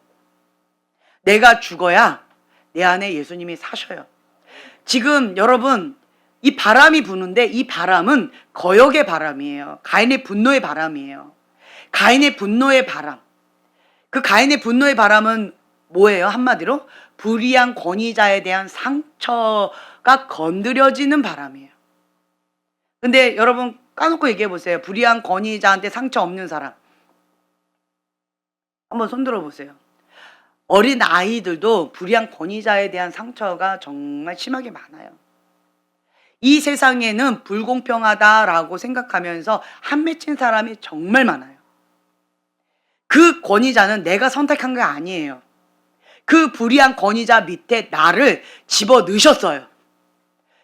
Speaker 1: 내가 죽어야 내 안에 예수님이 사셔요. 지금 여러분, 이 바람이 부는데 이 바람은 거역의 바람이에요. 가인의 분노의 바람이에요. 가인의 분노의 바람. 그 가인의 분노의 바람은 뭐예요? 한마디로 불의한 권위자에 대한 상처가 건드려지는 바람이에요. 근데 여러분 까놓고 얘기해 보세요. 불의한 권위자한테 상처 없는 사람. 한번 손들어 보세요. 어린 아이들도 불의한 권위자에 대한 상처가 정말 심하게 많아요. 이 세상에는 불공평하다라고 생각하면서 한 맺힌 사람이 정말 많아요. 그 권위자는 내가 선택한 게 아니에요. 그 불의한 권위자 밑에 나를 집어 넣으셨어요.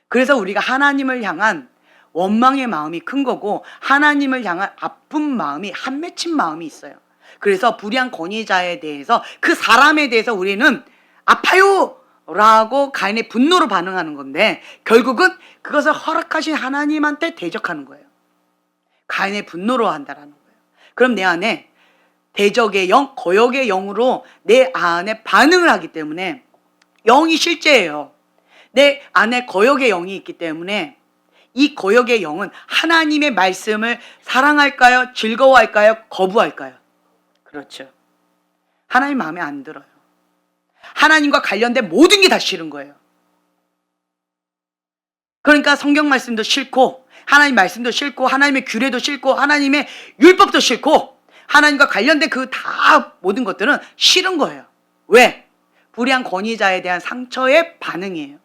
Speaker 1: 그래서 우리가 하나님을 향한 원망의 마음이 큰 거고 하나님을 향한 아픈 마음이 한 맺힌 마음이 있어요. 그래서 불의한 권위자에 대해서, 그 사람에 대해서 우리는 아파요! 라고 가인의 분노로 반응하는 건데 결국은 그것을 허락하신 하나님한테 대적하는 거예요. 가인의 분노로 한다라는 거예요. 그럼 내 안에 대적의 영, 거역의 영으로 내 안에 반응을 하기 때문에, 영이 실제예요. 내 안에 거역의 영이 있기 때문에 이 거역의 영은 하나님의 말씀을 사랑할까요? 즐거워할까요? 거부할까요? 그렇죠. 하나님 마음에 안 들어요. 하나님과 관련된 모든 게 다 싫은 거예요. 그러니까 성경 말씀도 싫고 하나님 말씀도 싫고 하나님의 규례도 싫고 하나님의 율법도 싫고 하나님과 관련된 그 다 모든 것들은 싫은 거예요. 왜? 불의한 권위자에 대한 상처의 반응이에요.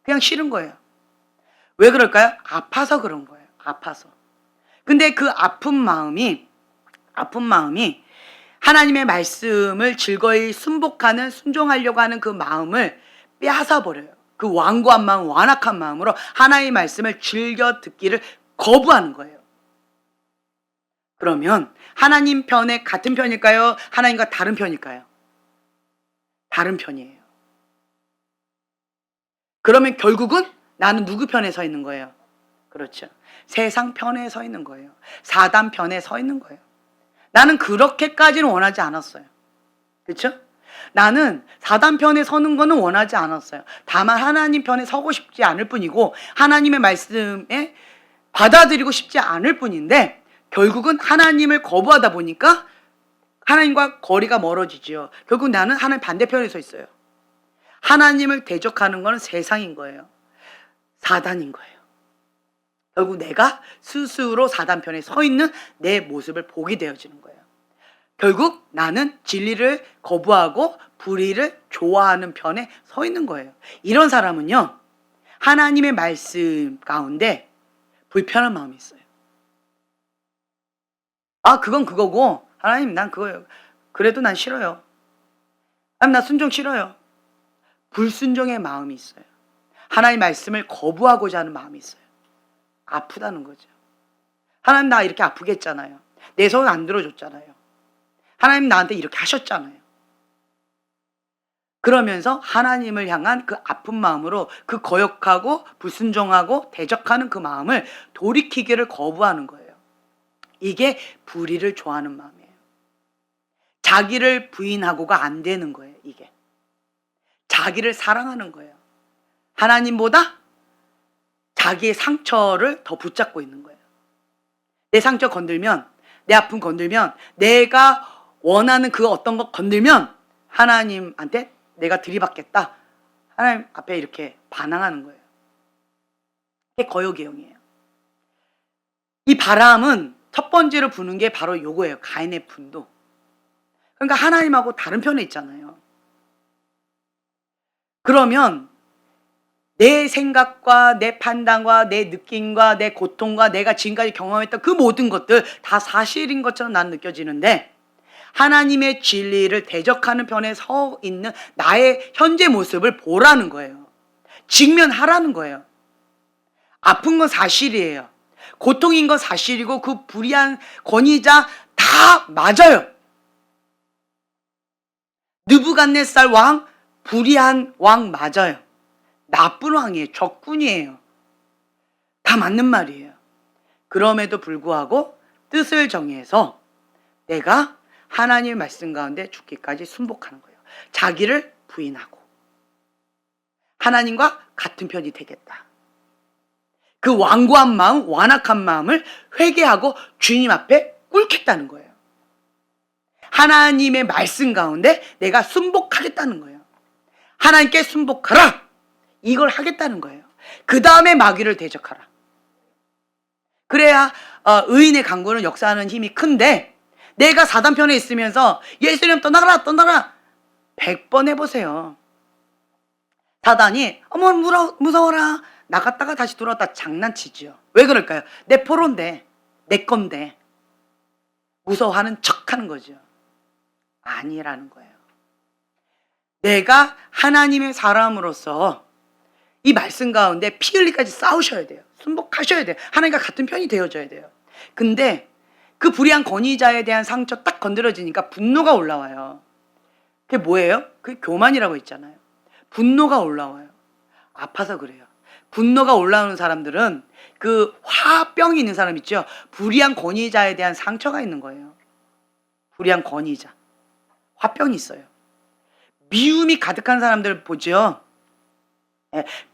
Speaker 1: 그냥 싫은 거예요. 왜 그럴까요? 아파서 그런 거예요. 아파서. 근데 그 아픈 마음이 하나님의 말씀을 즐거이 순복하는, 순종하려고 하는 그 마음을 빼앗아 버려요. 그 완고한 마음, 완악한 마음으로 하나님의 말씀을 즐겨 듣기를 거부하는 거예요. 그러면 하나님 편에 같은 편일까요? 하나님과 다른 편일까요? 다른 편이에요. 그러면 결국은 나는 누구 편에 서 있는 거예요? 그렇죠. 세상 편에 서 있는 거예요. 사단 편에 서 있는 거예요. 나는 그렇게까지는 원하지 않았어요. 그렇죠? 나는 사단 편에 서는 거는 원하지 않았어요. 다만 하나님 편에 서고 싶지 않을 뿐이고 하나님의 말씀에 받아들이고 싶지 않을 뿐인데 결국은 하나님을 거부하다 보니까 하나님과 거리가 멀어지죠. 결국 나는 하나님 반대편에 서 있어요. 하나님을 대적하는 건 세상인 거예요. 사단인 거예요. 결국 내가 스스로 사단 편에 서 있는 내 모습을 보게 되어지는 거예요. 결국 나는 진리를 거부하고 불의를 좋아하는 편에 서 있는 거예요. 이런 사람은요, 하나님의 말씀 가운데 불편한 마음이 있어요. 아, 그건 그거고, 하나님, 난 그거예요. 그래도 난 싫어요. 하나님, 나 순종 싫어요. 불순종의 마음이 있어요. 하나님의 말씀을 거부하고자 하는 마음이 있어요. 아프다는 거죠. 하나님, 나 이렇게 아프게 했잖아요. 내 손 안 들어줬잖아요. 하나님 나한테 이렇게 하셨잖아요. 그러면서 하나님을 향한 그 아픈 마음으로 그 거역하고 불순종하고 대적하는 그 마음을 돌이키기를 거부하는 거예요. 이게 불의를 좋아하는 마음이에요. 자기를 부인하고가 안 되는 거예요. 이게 자기를 사랑하는 거예요. 하나님보다 자기의 상처를 더 붙잡고 있는 거예요. 내 상처 건들면, 내 아픔 건들면, 내가 원하는 그 어떤 것 건들면 하나님한테 내가 들이받겠다. 하나님 앞에 이렇게 반항하는 거예요. 이게 거역의 영이에요. 이 바람은 첫 번째로 부는 게 바로 요거예요. 가인의 분노. 그러니까 하나님하고 다른 편에 있잖아요. 그러면 내 생각과 내 판단과 내 느낌과 내 고통과 내가 지금까지 경험했던 그 모든 것들 다 사실인 것처럼 난 느껴지는데, 하나님의 진리를 대적하는 편에 서 있는 나의 현재 모습을 보라는 거예요. 직면하라는 거예요. 아픈 건 사실이에요. 고통인 건 사실이고 그 불의한 권위자 다 맞아요. 느부갓네살 왕, 불의한 왕 맞아요. 나쁜 왕이에요. 적군이에요. 다 맞는 말이에요. 그럼에도 불구하고 뜻을 정해서 내가 하나님의 말씀 가운데 죽기까지 순복하는 거예요. 자기를 부인하고 하나님과 같은 편이 되겠다. 그 완고한 마음, 완악한 마음을 회개하고 주님 앞에 꿇겠다는 거예요. 하나님의 말씀 가운데 내가 순복하겠다는 거예요. 하나님께 순복하라. 이걸 하겠다는 거예요. 그 다음에 마귀를 대적하라. 그래야 의인의 강구는 역사하는 힘이 큰데, 내가 사단 편에 있으면서 예수님 떠나라 떠나라 100번 해보세요. 사단이 어머 무서워라 나갔다가 다시 들어왔다 장난치지요. 왜 그럴까요? 내 포로인데, 내 건데 무서워하는 척하는 거죠. 아니라는 거예요. 내가 하나님의 사람으로서 이 말씀 가운데 피 흘리까지 싸우셔야 돼요. 순복하셔야 돼요. 하나님과 같은 편이 되어져야 돼요. 근데 그 불의한 권위자에 대한 상처 딱 건드려지니까 분노가 올라와요. 그게 뭐예요? 그게 교만이라고 했잖아요. 분노가 올라와요. 아파서 그래요. 분노가 올라오는 사람들은 그 화병이 있는 사람 있죠. 불의한 권위자에 대한 상처가 있는 거예요. 불의한 권위자. 화병이 있어요. 미움이 가득한 사람들 보죠.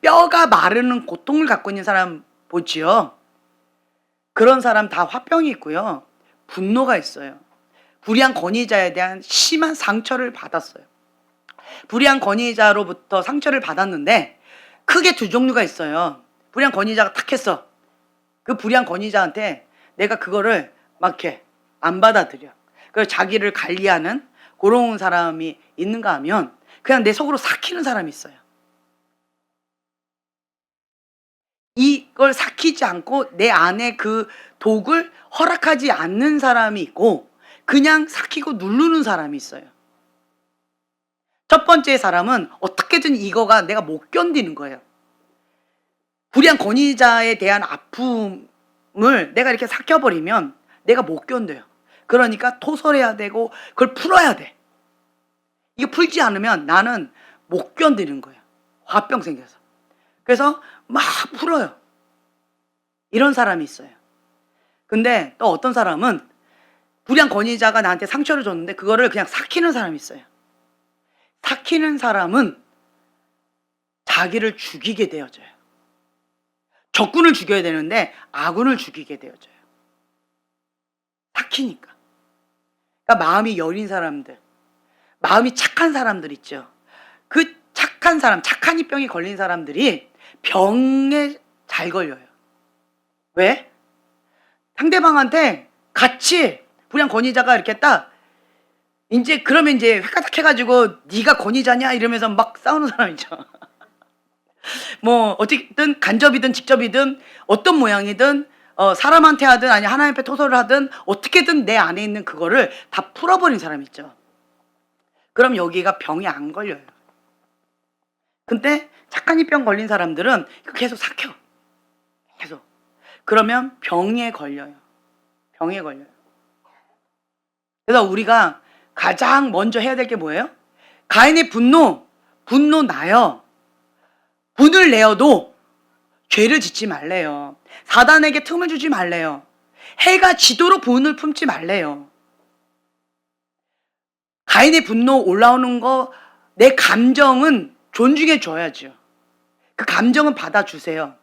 Speaker 1: 뼈가 마르는 고통을 갖고 있는 사람 보지요. 그런 사람 다 화병이 있고요. 분노가 있어요. 불의한 권위자에 대한 심한 상처를 받았어요. 불의한 권위자로부터 상처를 받았는데 크게 두 종류가 있어요. 불의한 권위자가 탁 했어. 그 불의한 권위자한테 내가 그거를 막 이렇게 안 받아들여. 그래서 자기를 관리하는 그런 사람이 있는가 하면 그냥 내 속으로 삭히는 사람이 있어요. 이걸 삭히지 않고 내 안에 그 독을 허락하지 않는 사람이 있고, 그냥 삭히고 누르는 사람이 있어요. 첫 번째 사람은 어떻게든 이거가 내가 못 견디는 거예요. 불의한 권위자에 대한 아픔을 내가 이렇게 삭혀버리면 내가 못 견뎌요. 그러니까 토설해야 되고 그걸 풀어야 돼. 이거 풀지 않으면 나는 못 견디는 거예요. 화병 생겨서. 그래서 막 풀어요. 이런 사람이 있어요. 근데 또 어떤 사람은 불의한 권위자가 나한테 상처를 줬는데 그거를 그냥 삭히는 사람이 있어요. 삭히는 사람은 자기를 죽이게 되어져요. 적군을 죽여야 되는데 아군을 죽이게 되어져요. 삭히니까. 그러니까 마음이 여린 사람들, 마음이 착한 사람들 있죠. 그 착한 사람, 착한 이병이 걸린 사람들이 병에 잘 걸려요. 왜? 상대방한테 같이 불의한 권위자가 이렇게 딱 이제 그러면 이제 획가닥 해가지고 네가 권위자냐 이러면서 막 싸우는 사람이죠. 뭐 어쨌든 간접이든 직접이든 어떤 모양이든 사람한테 하든 아니 하나님 앞에 토설을 하든 어떻게든 내 안에 있는 그거를 다 풀어버린 사람 있죠. 그럼 여기가 병이 안 걸려요. 근데 착한 이병 걸린 사람들은 계속 삭혀. 계속. 그러면 병에 걸려요. 병에 걸려요. 그래서 우리가 가장 먼저 해야 될 게 뭐예요? 가인의 분노 나요. 분을 내어도 죄를 짓지 말래요. 사단에게 틈을 주지 말래요. 해가 지도록 분을 품지 말래요. 가인의 분노 올라오는 거, 내 감정은 존중해 줘야죠. 그 감정은 받아주세요.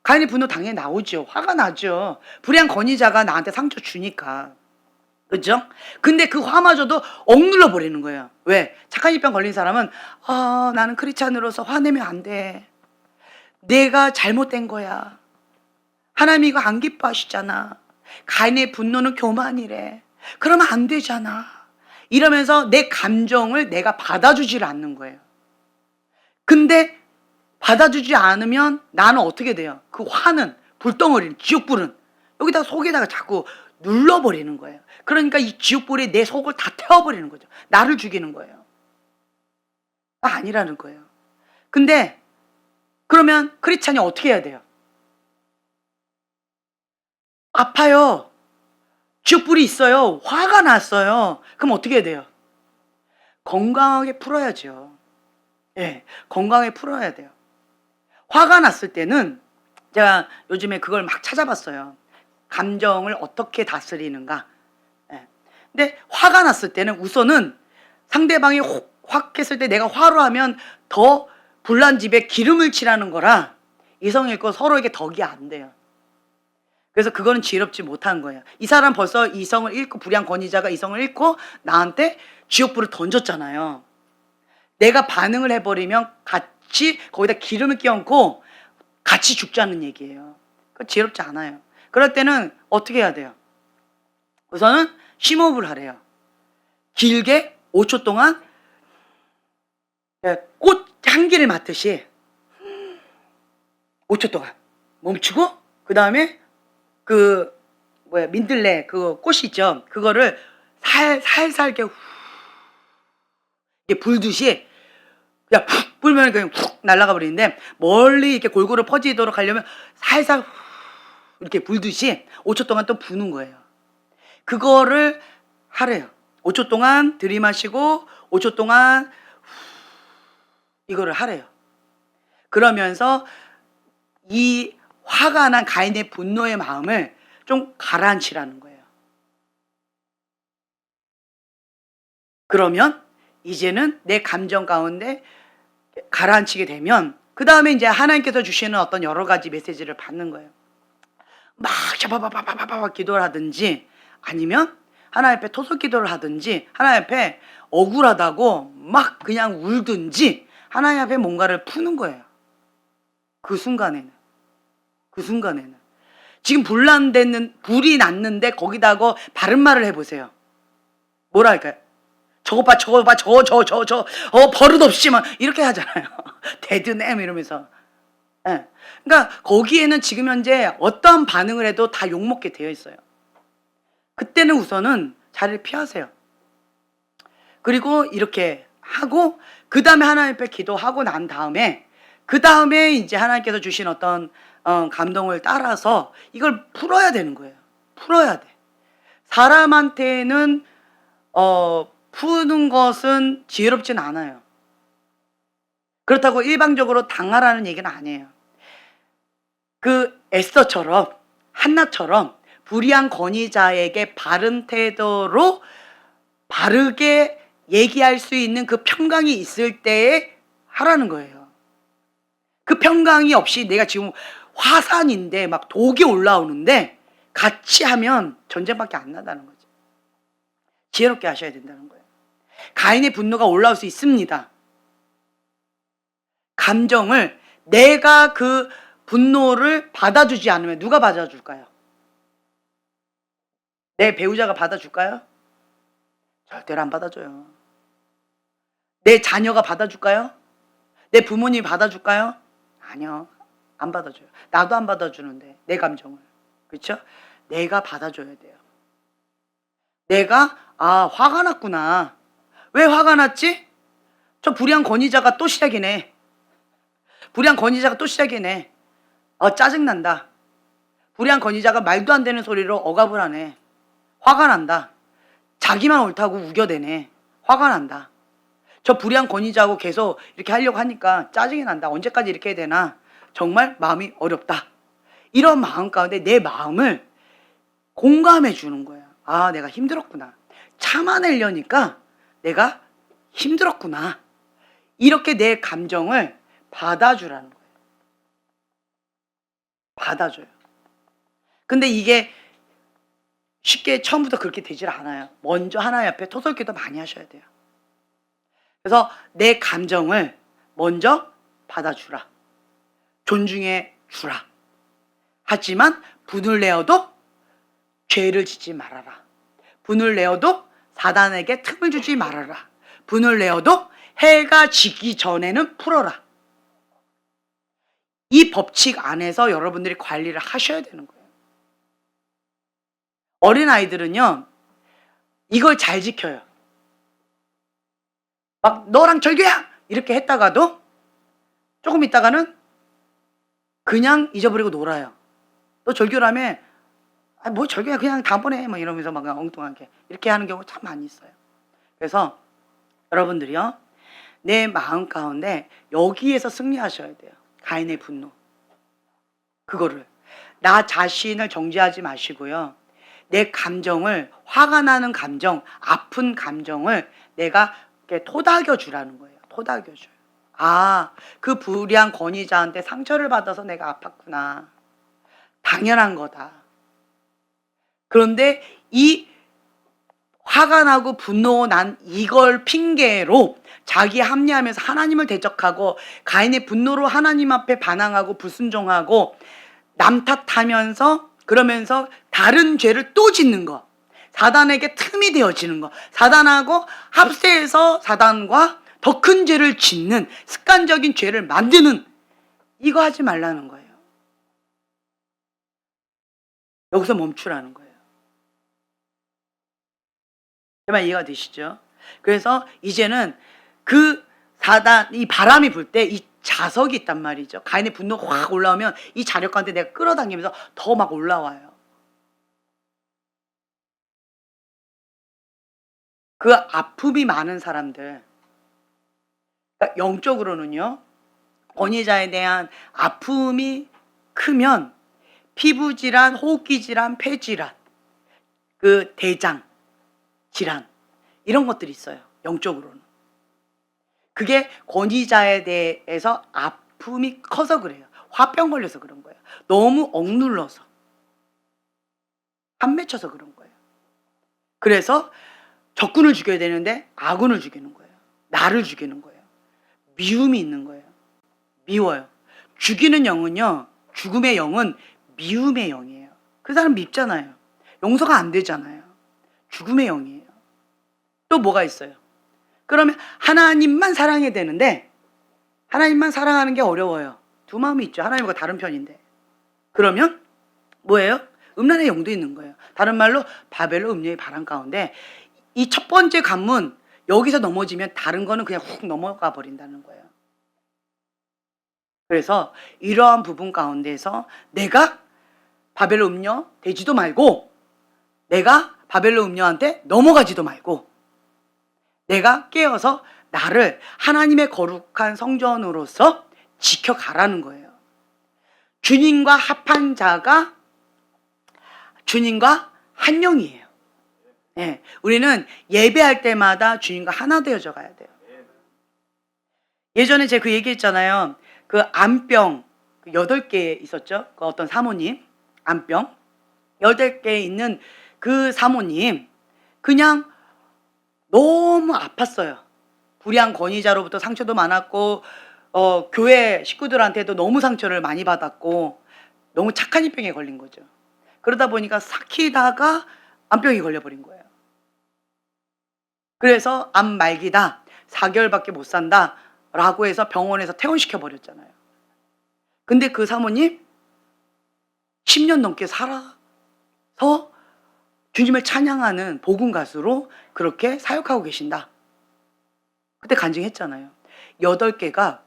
Speaker 1: 가인의 분노 당연히 나오죠. 화가 나죠. 불의한 권위자가 나한테 상처 주니까. 그죠? 근데 그 화마저도 억눌러 버리는 거예요. 왜? 착한 이병 걸린 사람은 나는 크리스찬으로서 화내면 안 돼. 내가 잘못된 거야. 하나님이 이거 안 기뻐하시잖아. 가인의 분노는 교만이래. 그러면 안 되잖아. 이러면서 내 감정을 내가 받아주질 않는 거예요. 근데 받아주지 않으면 나는 어떻게 돼요? 그 화는, 불덩어리는, 지옥불은 여기다가 속에다가 자꾸 눌러버리는 거예요. 그러니까 이 지옥불이 내 속을 다 태워버리는 거죠. 나를 죽이는 거예요. 아니라는 거예요. 근데 그러면 크리스찬이 어떻게 해야 돼요? 아파요. 지옥불이 있어요. 화가 났어요. 그럼 어떻게 해야 돼요? 건강하게 풀어야죠. 예, 건강하게 풀어야 돼요. 화가 났을 때는 제가 요즘에 그걸 막 찾아봤어요. 감정을 어떻게 다스리는가. 예. 근데 화가 났을 때는 우선은 상대방이 확 했을 때 내가 화로 하면 더 불난 집에 기름을 칠하는 거라 이성 잃고 서로에게 덕이 안 돼요. 그래서 그거는 지혜롭지 못한 거예요. 이 사람 벌써 이성을 잃고, 불의한 권위자가 이성을 잃고 나한테 지옥불을 던졌잖아요. 내가 반응을 해버리면 같이 거기다 기름을 끼얹고 같이 죽자는 얘기예요. 그거 지혜롭지 않아요. 그럴 때는 어떻게 해야 돼요? 우선은 심호흡을 하래요. 길게 5초 동안 꽃 향기를 맡듯이 5초 동안 멈추고, 그 다음에 민들레 그 꽃이 있죠. 그거를 살살 이렇게 불듯이 그냥 훅 불면 그냥 훅 날아가 버리는데, 멀리 이렇게 골고루 퍼지도록 하려면 살살 이렇게 불듯이 5초 동안 또 부는 거예요. 그거를 하래요. 5초 동안 들이마시고 5초 동안 이거를 하래요. 그러면서 이 화가 난 가인의 분노의 마음을 좀 가라앉히라는 거예요. 그러면 이제는 내 감정 가운데 가라앉히게 되면 그 다음에 이제 하나님께서 주시는 어떤 여러 가지 메시지를 받는 거예요. 막 샤바바바바바바 기도를 하든지, 아니면 하나님 앞에 토속 기도를 하든지, 하나님 앞에 억울하다고 막 그냥 울든지 하나님 앞에 뭔가를 푸는 거예요. 그 순간에는 지금 불이 났는데 거기다가 바른 말을 해보세요. 뭐라 할까요? 저거 봐, 버릇없이 막 이렇게 하잖아요. 데드넴 이러면서. 예. 그러니까 거기에는 지금 현재 어떠한 반응을 해도 다 욕먹게 되어 있어요. 그때는 우선은 자리를 피하세요. 그리고 이렇게 하고, 그 다음에 하나님 앞에 기도하고 난 다음에, 그 다음에 이제 하나님께서 주신 어떤 감동을 따라서 이걸 풀어야 되는 거예요. 풀어야 돼. 사람한테는 푸는 것은 지혜롭진 않아요. 그렇다고 일방적으로 당하라는 얘기는 아니에요. 그 에스더처럼, 한나처럼 불의한 권위자에게 바른 태도로 바르게 얘기할 수 있는 그 평강이 있을 때에 하라는 거예요. 그 평강이 없이 내가 지금 화산인데 막 독이 올라오는데 같이 하면 전쟁밖에 안 나다는 거죠. 지혜롭게 하셔야 된다는 거예요. 가인의 분노가 올라올 수 있습니다. 감정을, 내가 그 분노를 받아주지 않으면 누가 받아줄까요? 내 배우자가 받아줄까요? 절대로 안 받아줘요. 내 자녀가 받아줄까요? 내 부모님이 받아줄까요? 아니요, 안 받아줘요. 나도 안 받아주는데 내 감정을. 그렇죠? 내가 받아줘야 돼요. 내가 화가 났구나. 왜 화가 났지? 저 불의한 권위자가 또 시작이네. 짜증난다. 불의한 권위자가 말도 안 되는 소리로 억압을 하네. 화가 난다. 자기만 옳다고 우겨대네. 화가 난다. 저 불의한 권위자하고 계속 이렇게 하려고 하니까 짜증이 난다. 언제까지 이렇게 해야 되나. 정말 마음이 어렵다. 이런 마음 가운데 내 마음을 공감해 주는 거야. 내가 힘들었구나. 참아내려니까 내가 힘들었구나. 이렇게 내 감정을 받아주라는 거예요. 받아줘요. 근데 이게 쉽게 처음부터 그렇게 되질 않아요. 먼저 하나님 앞에 토설기도 많이 하셔야 돼요. 그래서 내 감정을 먼저 받아주라. 존중해 주라. 하지만 분을 내어도 죄를 짓지 말아라. 분을 내어도 사단에게 틈을 주지 말아라. 분을 내어도 해가 지기 전에는 풀어라. 이 법칙 안에서 여러분들이 관리를 하셔야 되는 거예요. 어린아이들은요, 이걸 잘 지켜요. 막 너랑 절교야! 이렇게 했다가도 조금 있다가는 그냥 잊어버리고 놀아요. 너 절교라며? 아, 뭐 절교야, 그냥 다음번에 뭐 이러면서 막 엉뚱하게 이렇게 하는 경우 참 많이 있어요. 그래서 여러분들이요, 내 마음 가운데 여기에서 승리하셔야 돼요. 가인의 분노. 그거를 나 자신을 정죄하지 마시고요. 내 감정을, 화가 나는 감정, 아픈 감정을 내가 이렇게 토닥여 주라는 거예요. 토닥여 줘요. 아, 그 불의한 권위자한테 상처를 받아서 내가 아팠구나. 당연한 거다. 그런데 이 화가 나고 분노 난 이걸 핑계로 자기 합리하면서 하나님을 대적하고 가인의 분노로 하나님 앞에 반항하고 불순종하고 남 탓하면서 그러면서 다른 죄를 또 짓는 거, 사단에게 틈이 되어지는 거, 사단하고 합세해서 사단과 더 큰 죄를 짓는 습관적인 죄를 만드는, 이거 하지 말라는 거예요. 여기서 멈추라는 거예요. 제 말 이해가 되시죠? 그래서 이제는 그 사단, 이 바람이 불 때 이 자석이 있단 말이죠. 가인의 분노가 확 올라오면 이 자력 가운데 내가 끌어당기면서 더 막 올라와요. 그 아픔이 많은 사람들, 그러니까 영적으로는요, 권위자에 대한 아픔이 크면 피부 질환, 호흡기 질환, 폐 질환, 그 대장 질환, 이런 것들이 있어요. 영적으로는. 그게 권위자에 대해서 아픔이 커서 그래요. 화병 걸려서 그런 거예요. 너무 억눌러서 한 맺혀서 그런 거예요. 그래서 적군을 죽여야 되는데 아군을 죽이는 거예요. 나를 죽이는 거예요. 미움이 있는 거예요. 미워요. 죽이는 영은요, 죽음의 영은 미움의 영이에요. 그 사람 밉잖아요. 용서가 안 되잖아요. 죽음의 영이에요. 또 뭐가 있어요? 그러면 하나님만 사랑해야 되는데 하나님만 사랑하는 게 어려워요. 두 마음이 있죠. 하나님과 다른 편인데. 그러면 뭐예요? 음란의 영도 있는 거예요. 다른 말로 바벨로 음녀의 바람 가운데 이 첫 번째 관문, 여기서 넘어지면 다른 거는 그냥 훅 넘어가 버린다는 거예요. 그래서 이러한 부분 가운데서 내가 바벨로 음녀 되지도 말고 내가 바벨로 음녀한테 넘어가지도 말고 내가 깨어서 나를 하나님의 거룩한 성전으로서 지켜가라는 거예요. 주님과 합한 자가 주님과 한 영이에요. 네, 우리는 예배할 때마다 주님과 하나 되어져 가야 돼요. 예전에 제가 그 얘기했잖아요. 그 암병 8개 있었죠. 그 어떤 사모님 암병 8개 있는 그 사모님, 그냥 너무 아팠어요. 불의한 권위자로부터 상처도 많았고 교회 식구들한테도 너무 상처를 많이 받았고 너무 착한 입병에 걸린 거죠. 그러다 보니까 삭히다가 암병이 걸려버린 거예요. 그래서 암 말기다, 4개월밖에 못 산다 라고 해서 병원에서 퇴원시켜 버렸잖아요. 근데 그 사모님 10년 넘게 살아서 주님을 찬양하는 복음 가수로 그렇게 사역하고 계신다. 그때 간증했잖아요. 8개가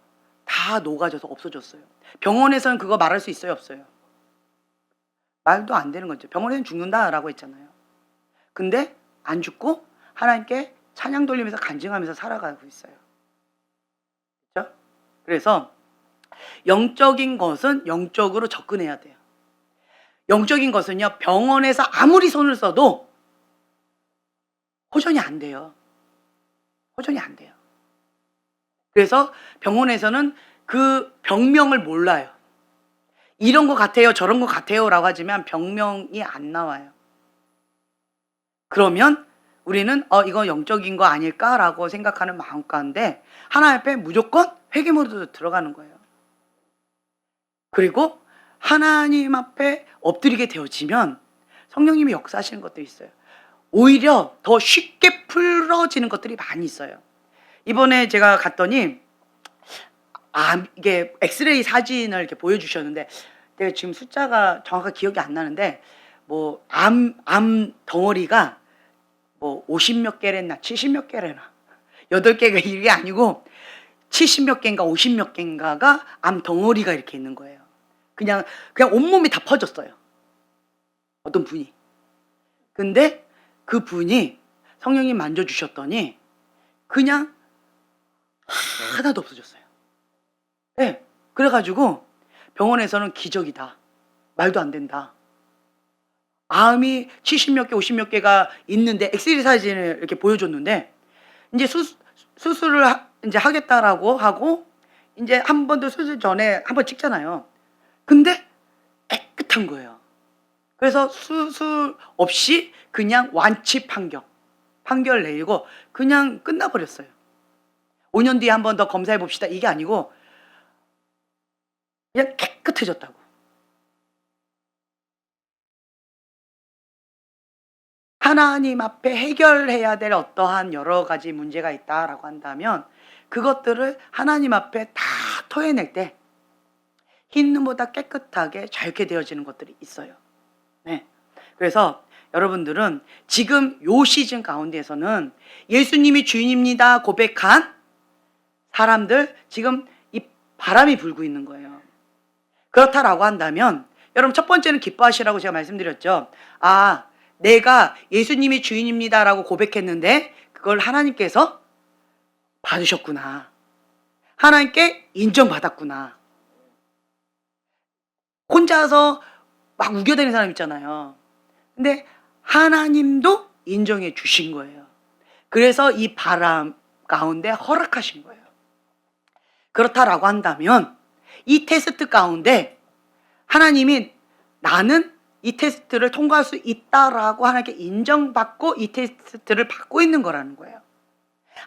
Speaker 1: 다 녹아져서 없어졌어요. 병원에서는 그거 말할 수 있어요, 없어요? 말도 안 되는 거죠. 병원에는 죽는다라고 했잖아요. 근데 안 죽고 하나님께 찬양 돌리면서 간증하면서 살아가고 있어요. 그렇죠? 그래서 영적인 것은 영적으로 접근해야 돼요. 영적인 것은요, 병원에서 아무리 손을 써도 호전이 안 돼요. 호전이 안 돼요. 그래서 병원에서는 그 병명을 몰라요. 이런 것 같아요, 저런 것 같아요 라고 하지만 병명이 안 나와요. 그러면 우리는 이거 영적인 거 아닐까라고 생각하는 마음 가운데 하나님 앞에 무조건 회개모드로 들어가는 거예요. 그리고 하나님 앞에 엎드리게 되어지면 성령님이 역사하시는 것들이 있어요. 오히려 더 쉽게 풀어지는 것들이 많이 있어요. 이번에 제가 갔더니 이게 엑스레이 사진을 이렇게 보여주셨는데, 내가 지금 숫자가 정확하게 기억이 안 나는데, 뭐 암 덩어리가 뭐 50 몇 개랬나 70 몇 개래나 8개가 이게 아니고 70 몇 개인가 50 몇 개인가가 암 덩어리가 이렇게 있는 거예요. 그냥 온몸이 다 퍼졌어요. 어떤 분이. 근데 그 분이 성령님 만져주셨더니 그냥 하나도 없어졌어요. 네. 그래가지고 병원에서는 기적이다, 말도 안 된다, 암이 70 몇 개 50 몇 개가 있는데 엑스레이 사진을 이렇게 보여줬는데, 이제 수술을 이제 하겠다라고 하고, 이제 한 번도 수술 전에 한 번 찍잖아요. 근데 깨끗한 거예요. 그래서 수술 없이 그냥 완치 판결 내리고 그냥 끝나버렸어요. 5년 뒤에 한 번 더 검사해 봅시다, 이게 아니고 그냥 깨끗해졌다고. 하나님 앞에 해결해야 될 어떠한 여러 가지 문제가 있다라고 한다면 그것들을 하나님 앞에 다 토해낼 때 흰 눈보다 깨끗하게 자유케 되어지는 것들이 있어요. 네. 그래서 여러분들은 지금 요 시즌 가운데에서는 예수님이 주인입니다 고백한 사람들, 지금 이 바람이 불고 있는 거예요. 그렇다라고 한다면 여러분, 첫 번째는 기뻐하시라고 제가 말씀드렸죠. 내가 예수님이 주인입니다라고 고백했는데 그걸 하나님께서 받으셨구나, 하나님께 인정받았구나. 혼자서 막 우겨대는 사람 있잖아요. 근데 하나님도 인정해 주신 거예요. 그래서 이 바람 가운데 허락하신 거예요. 그렇다라고 한다면 이 테스트 가운데 하나님이 나는 이 테스트를 통과할 수 있다라고 하나님께 인정받고 이 테스트를 받고 있는 거라는 거예요.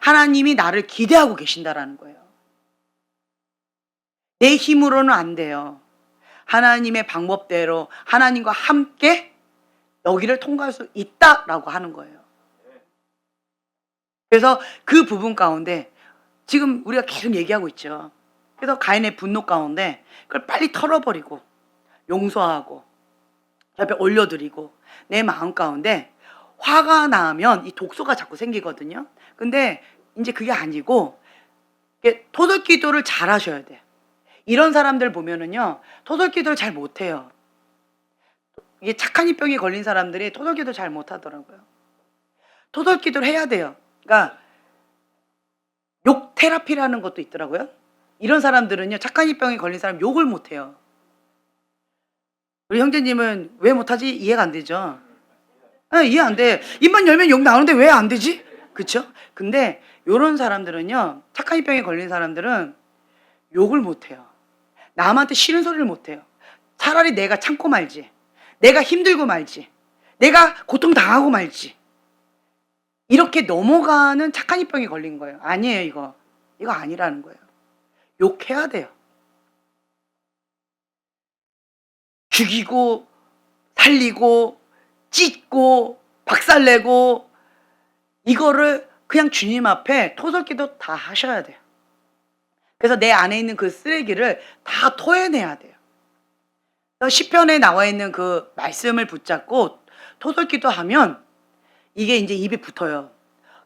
Speaker 1: 하나님이 나를 기대하고 계신다라는 거예요. 내 힘으로는 안 돼요. 하나님의 방법대로 하나님과 함께 여기를 통과할 수 있다라고 하는 거예요. 그래서 그 부분 가운데 지금 우리가 계속 얘기하고 있죠. 그래서 가인의 분노 가운데 그걸 빨리 털어버리고 용서하고 옆에 올려드리고, 내 마음 가운데 화가 나면 이 독소가 자꾸 생기거든요. 근데 이제 그게 아니고 토설기도를 잘 하셔야 돼. 이런 사람들 보면은요, 토설기도를 잘 못해요. 이게 착한 이병이 걸린 사람들이 토설기도 잘 못하더라고요. 토설기도를 해야 돼요. 그러니까 욕 테라피라는 것도 있더라고요. 이런 사람들은요, 착한 이병이 걸린 사람 욕을 못해요. 우리 형제님은 왜 못하지? 이해가 안 되죠? 이해 안 돼. 입만 열면 욕 나오는데 왜 안 되지? 그쵸? 근데 요런 사람들은요, 착한 이병이 걸린 사람들은 욕을 못해요. 남한테 싫은 소리를 못해요. 차라리 내가 참고 말지, 내가 힘들고 말지, 내가 고통당하고 말지, 이렇게 넘어가는 착한 이병이 걸린 거예요. 아니에요. 이거 아니라는 거예요. 욕해야 돼요. 죽이고 살리고 찢고 박살내고, 이거를 그냥 주님 앞에 토설기도 다 하셔야 돼요. 그래서 내 안에 있는 그 쓰레기를 다 토해내야 돼요. 시편에 나와 있는 그 말씀을 붙잡고 토설기도 하면 이게 이제 입에 붙어요.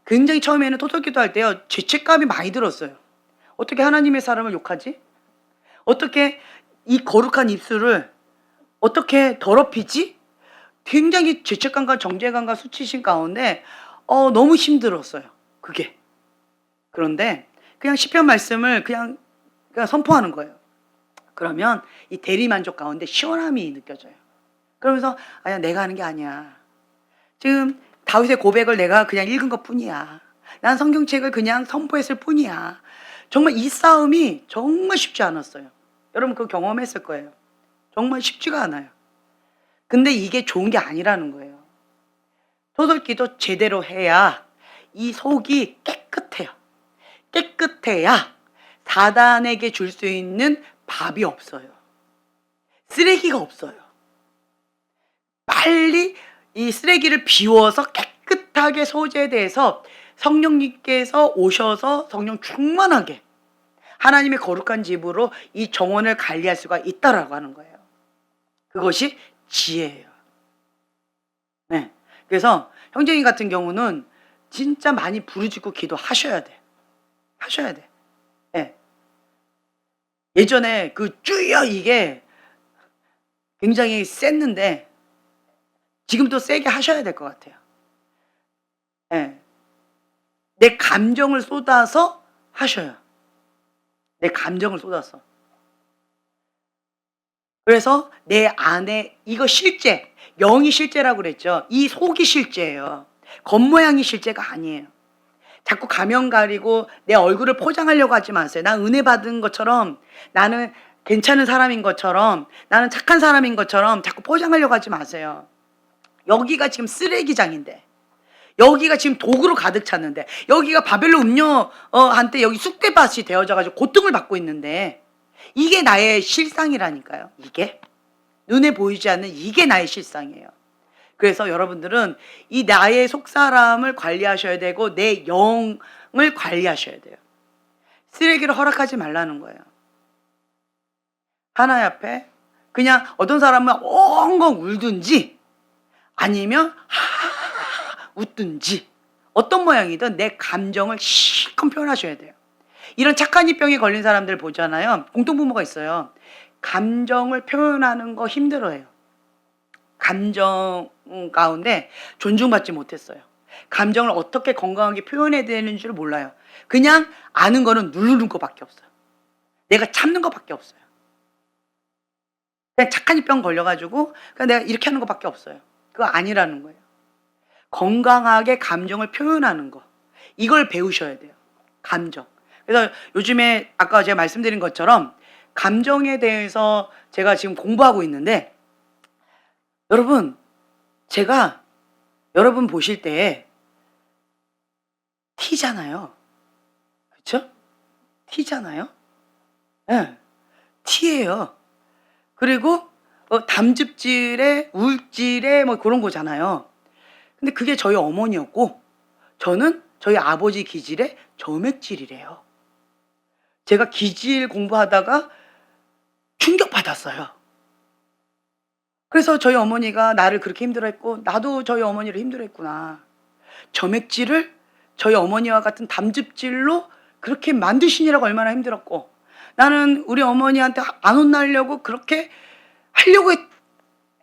Speaker 1: 굉장히 처음에는 토설기도 할 때요, 죄책감이 많이 들었어요. 어떻게 하나님의 사람을 욕하지? 어떻게 이 거룩한 입술을 어떻게 더럽히지? 굉장히 죄책감과 정죄감과 수치심 가운데 너무 힘들었어요, 그게. 그런데 그냥 시편 말씀을 그냥 선포하는 거예요. 그러면 이 대리만족 가운데 시원함이 느껴져요. 그러면서 아니야, 내가 하는 게 아니야. 지금 다윗의 고백을 내가 그냥 읽은 것 뿐이야. 난 성경책을 그냥 선포했을 뿐이야. 정말 이 싸움이 정말 쉽지 않았어요. 여러분 그거 경험했을 거예요. 정말 쉽지가 않아요. 근데 이게 좋은 게 아니라는 거예요. 토설기도 제대로 해야 이 속이 깨끗해요. 깨끗해야 사단에게 줄 수 있는 밥이 없어요. 쓰레기가 없어요. 빨리 이 쓰레기를 비워서 깨끗하게 소재돼서 성령님께서 오셔서 성령 충만하게 하나님의 거룩한 집으로 이 정원을 관리할 수가 있다라고 하는 거예요. 그것이 지혜예요. 네. 그래서 형제님 같은 경우는 진짜 많이 부르짖고 기도하셔야 돼. 하셔야 돼. 네. 예전에 그 주여 이게 굉장히 셌는데 지금 또 세게 하셔야 될 것 같아요. 네. 내 감정을 쏟아서 하셔요. 내 감정을 쏟아서. 그래서 내 안에 이거 실제, 영이 실제라고 그랬죠. 이 속이 실제예요. 겉모양이 실제가 아니에요. 자꾸 가면 가리고 내 얼굴을 포장하려고 하지 마세요. 난 은혜 받은 것처럼, 나는 괜찮은 사람인 것처럼, 나는 착한 사람인 것처럼 자꾸 포장하려고 하지 마세요. 여기가 지금 쓰레기장인데, 여기가 지금 독으로 가득 찼는데, 여기가 바벨론 음녀한테 여기 쑥대밭이 되어져가지고 고통을 받고 있는데, 이게 나의 실상이라니까요. 이게 눈에 보이지 않는 이게 나의 실상이에요. 그래서 여러분들은 이 나의 속사람을 관리하셔야 되고 내 영을 관리하셔야 돼요. 쓰레기를 허락하지 말라는 거예요. 하나님 앞에 그냥 어떤 사람은 엉엉 울든지 아니면 웃든지 어떤 모양이든 내 감정을 실컷 표현하셔야 돼요. 이런 착한 이병에 걸린 사람들 보잖아요. 공통분모가 있어요. 감정을 표현하는 거 힘들어해요. 감정 가운데 존중받지 못했어요. 감정을 어떻게 건강하게 표현해야 되는 줄 몰라요. 그냥 아는 거는 누르는 거밖에 없어요. 내가 참는 거밖에 없어요. 그냥 착한 이병 걸려가지고 그냥 내가 이렇게 하는 거밖에 없어요. 그거 아니라는 거예요. 건강하게 감정을 표현하는 거. 이걸 배우셔야 돼요. 감정. 그래서 요즘에 아까 제가 말씀드린 것처럼 감정에 대해서 제가 지금 공부하고 있는데 여러분 제가 여러분 보실 때 티잖아요. 그렇죠? 티잖아요. 네. 티예요. 그리고 담즙질에 울질에 뭐 그런 거잖아요. 근데 그게 저희 어머니였고 저는 저희 아버지 기질의 점액질이래요. 제가 기질 공부하다가 충격받았어요. 그래서 저희 어머니가 나를 그렇게 힘들어했고 나도 저희 어머니를 힘들어했구나. 점액질을 저희 어머니와 같은 담즙질로 그렇게 만드시느라고 얼마나 힘들었고 나는 우리 어머니한테 안 혼나려고 그렇게 하려고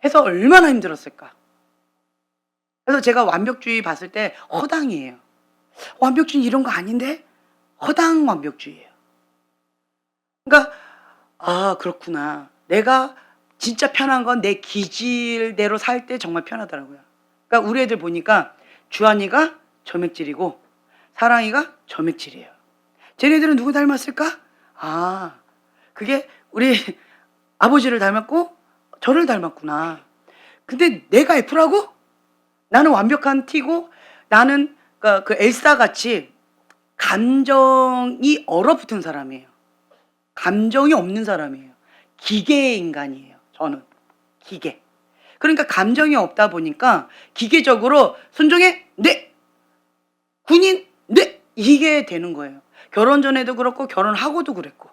Speaker 1: 해서 얼마나 힘들었을까. 그래서 제가 완벽주의 봤을 때 허당이에요. 완벽주의 이런 거 아닌데 허당 완벽주의예요. 그러니까 아 그렇구나. 내가 진짜 편한 건 내 기질대로 살 때 정말 편하더라고요. 그러니까 우리 애들 보니까 주한이가 점액질이고 사랑이가 점액질이에요. 쟤네들은 누구 닮았을까? 아 그게 우리 아버지를 닮았고 저를 닮았구나. 근데 내가 F라고? 나는 완벽한 T고 나는 그 엘사 같이 감정이 얼어붙은 사람이에요. 감정이 없는 사람이에요. 기계 인간이에요. 저는 기계. 그러니까 감정이 없다 보니까 기계적으로 순종해 네 군인 네 이게 되는 거예요. 결혼 전에도 그렇고 결혼하고도 그랬고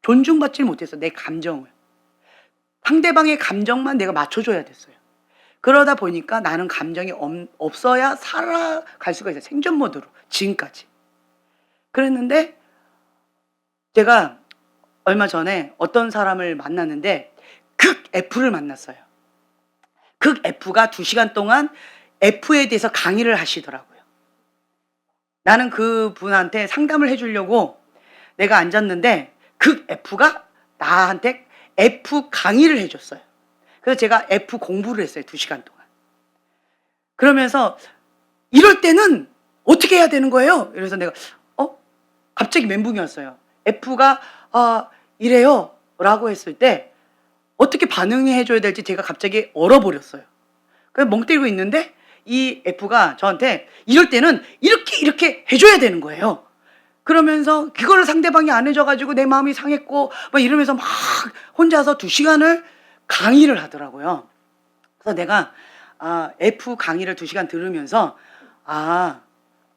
Speaker 1: 존중받지 못했어. 내 감정을. 상대방의 감정만 내가 맞춰줘야 됐어요. 그러다 보니까 나는 감정이 없어야 살아갈 수가 있어요. 생존 모드로 지금까지. 그랬는데 제가 얼마 전에 어떤 사람을 만났는데 극 F를 만났어요. 극 F가 2시간 동안 F에 대해서 강의를 하시더라고요. 나는 그 분한테 상담을 해주려고 내가 앉았는데 극 F가 나한테 F 강의를 해줬어요. 그래서 제가 F 공부를 했어요. 2시간 동안. 그러면서 이럴 때는 어떻게 해야 되는 거예요? 그래서 내가 갑자기 멘붕이 왔어요. F가 이래요 라고 했을 때 어떻게 반응해 줘야 될지 제가 갑자기 얼어버렸어요. 그래서 멍 때리고 있는데 이 F가 저한테 이럴 때는 이렇게 해줘야 되는 거예요. 그러면서 그거를 상대방이 안 해줘가지고 내 마음이 상했고 막 이러면서 막 혼자서 2시간을 강의를 하더라고요. 그래서 내가 F 강의를 2시간 들으면서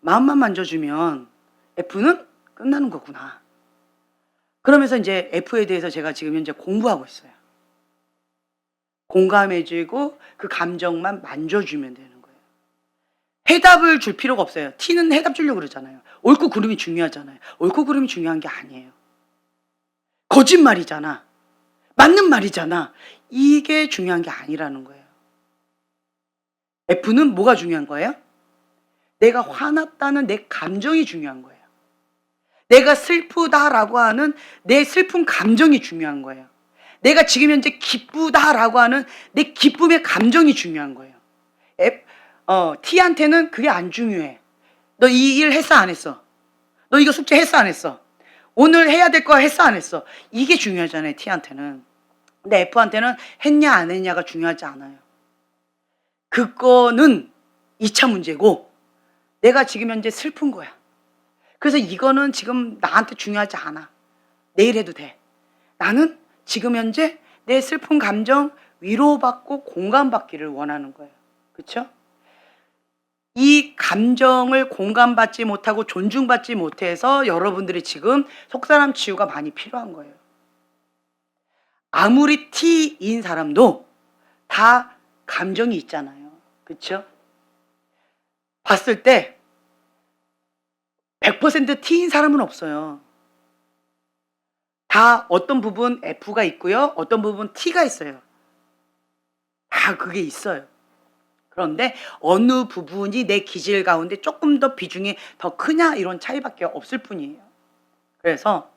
Speaker 1: 마음만 만져주면 F는 끝나는 거구나. 그러면서 이제 F에 대해서 제가 지금 현재 공부하고 있어요. 공감해주고 그 감정만 만져주면 되는 거예요. 해답을 줄 필요가 없어요. T는 해답 주려고 그러잖아요. 옳고 그름이 중요하잖아요. 옳고 그름이 중요한 게 아니에요. 거짓말이잖아. 맞는 말이잖아. 이게 중요한 게 아니라는 거예요. F는 뭐가 중요한 거예요? 내가 화났다는 내 감정이 중요한 거예요. 내가 슬프다라고 하는 내 슬픈 감정이 중요한 거예요. 내가 지금 현재 기쁘다라고 하는 내 기쁨의 감정이 중요한 거예요. T한테는 그게 안 중요해. 너 이 일 했어 안 했어? 너 이거 숙제 했어 안 했어? 오늘 해야 될 거 했어 안 했어? 이게 중요하잖아요, T한테는. 근데 F한테는 했냐 안 했냐가 중요하지 않아요. 그거는 2차 문제고 내가 지금 현재 슬픈 거야. 그래서 이거는 지금 나한테 중요하지 않아. 내일 해도 돼. 나는 지금 현재 내 슬픈 감정 위로받고 공감받기를 원하는 거예요. 그렇죠? 이 감정을 공감받지 못하고 존중받지 못해서 여러분들이 지금 속사람 치유가 많이 필요한 거예요. 아무리 T인 사람도 다 감정이 있잖아요. 그렇죠? 봤을 때 100% T인 사람은 없어요. 다 어떤 부분 F가 있고요. 어떤 부분 T가 있어요. 다 그게 있어요. 그런데 어느 부분이 내 기질 가운데 조금 더 비중이 더 크냐 이런 차이밖에 없을 뿐이에요. 그래서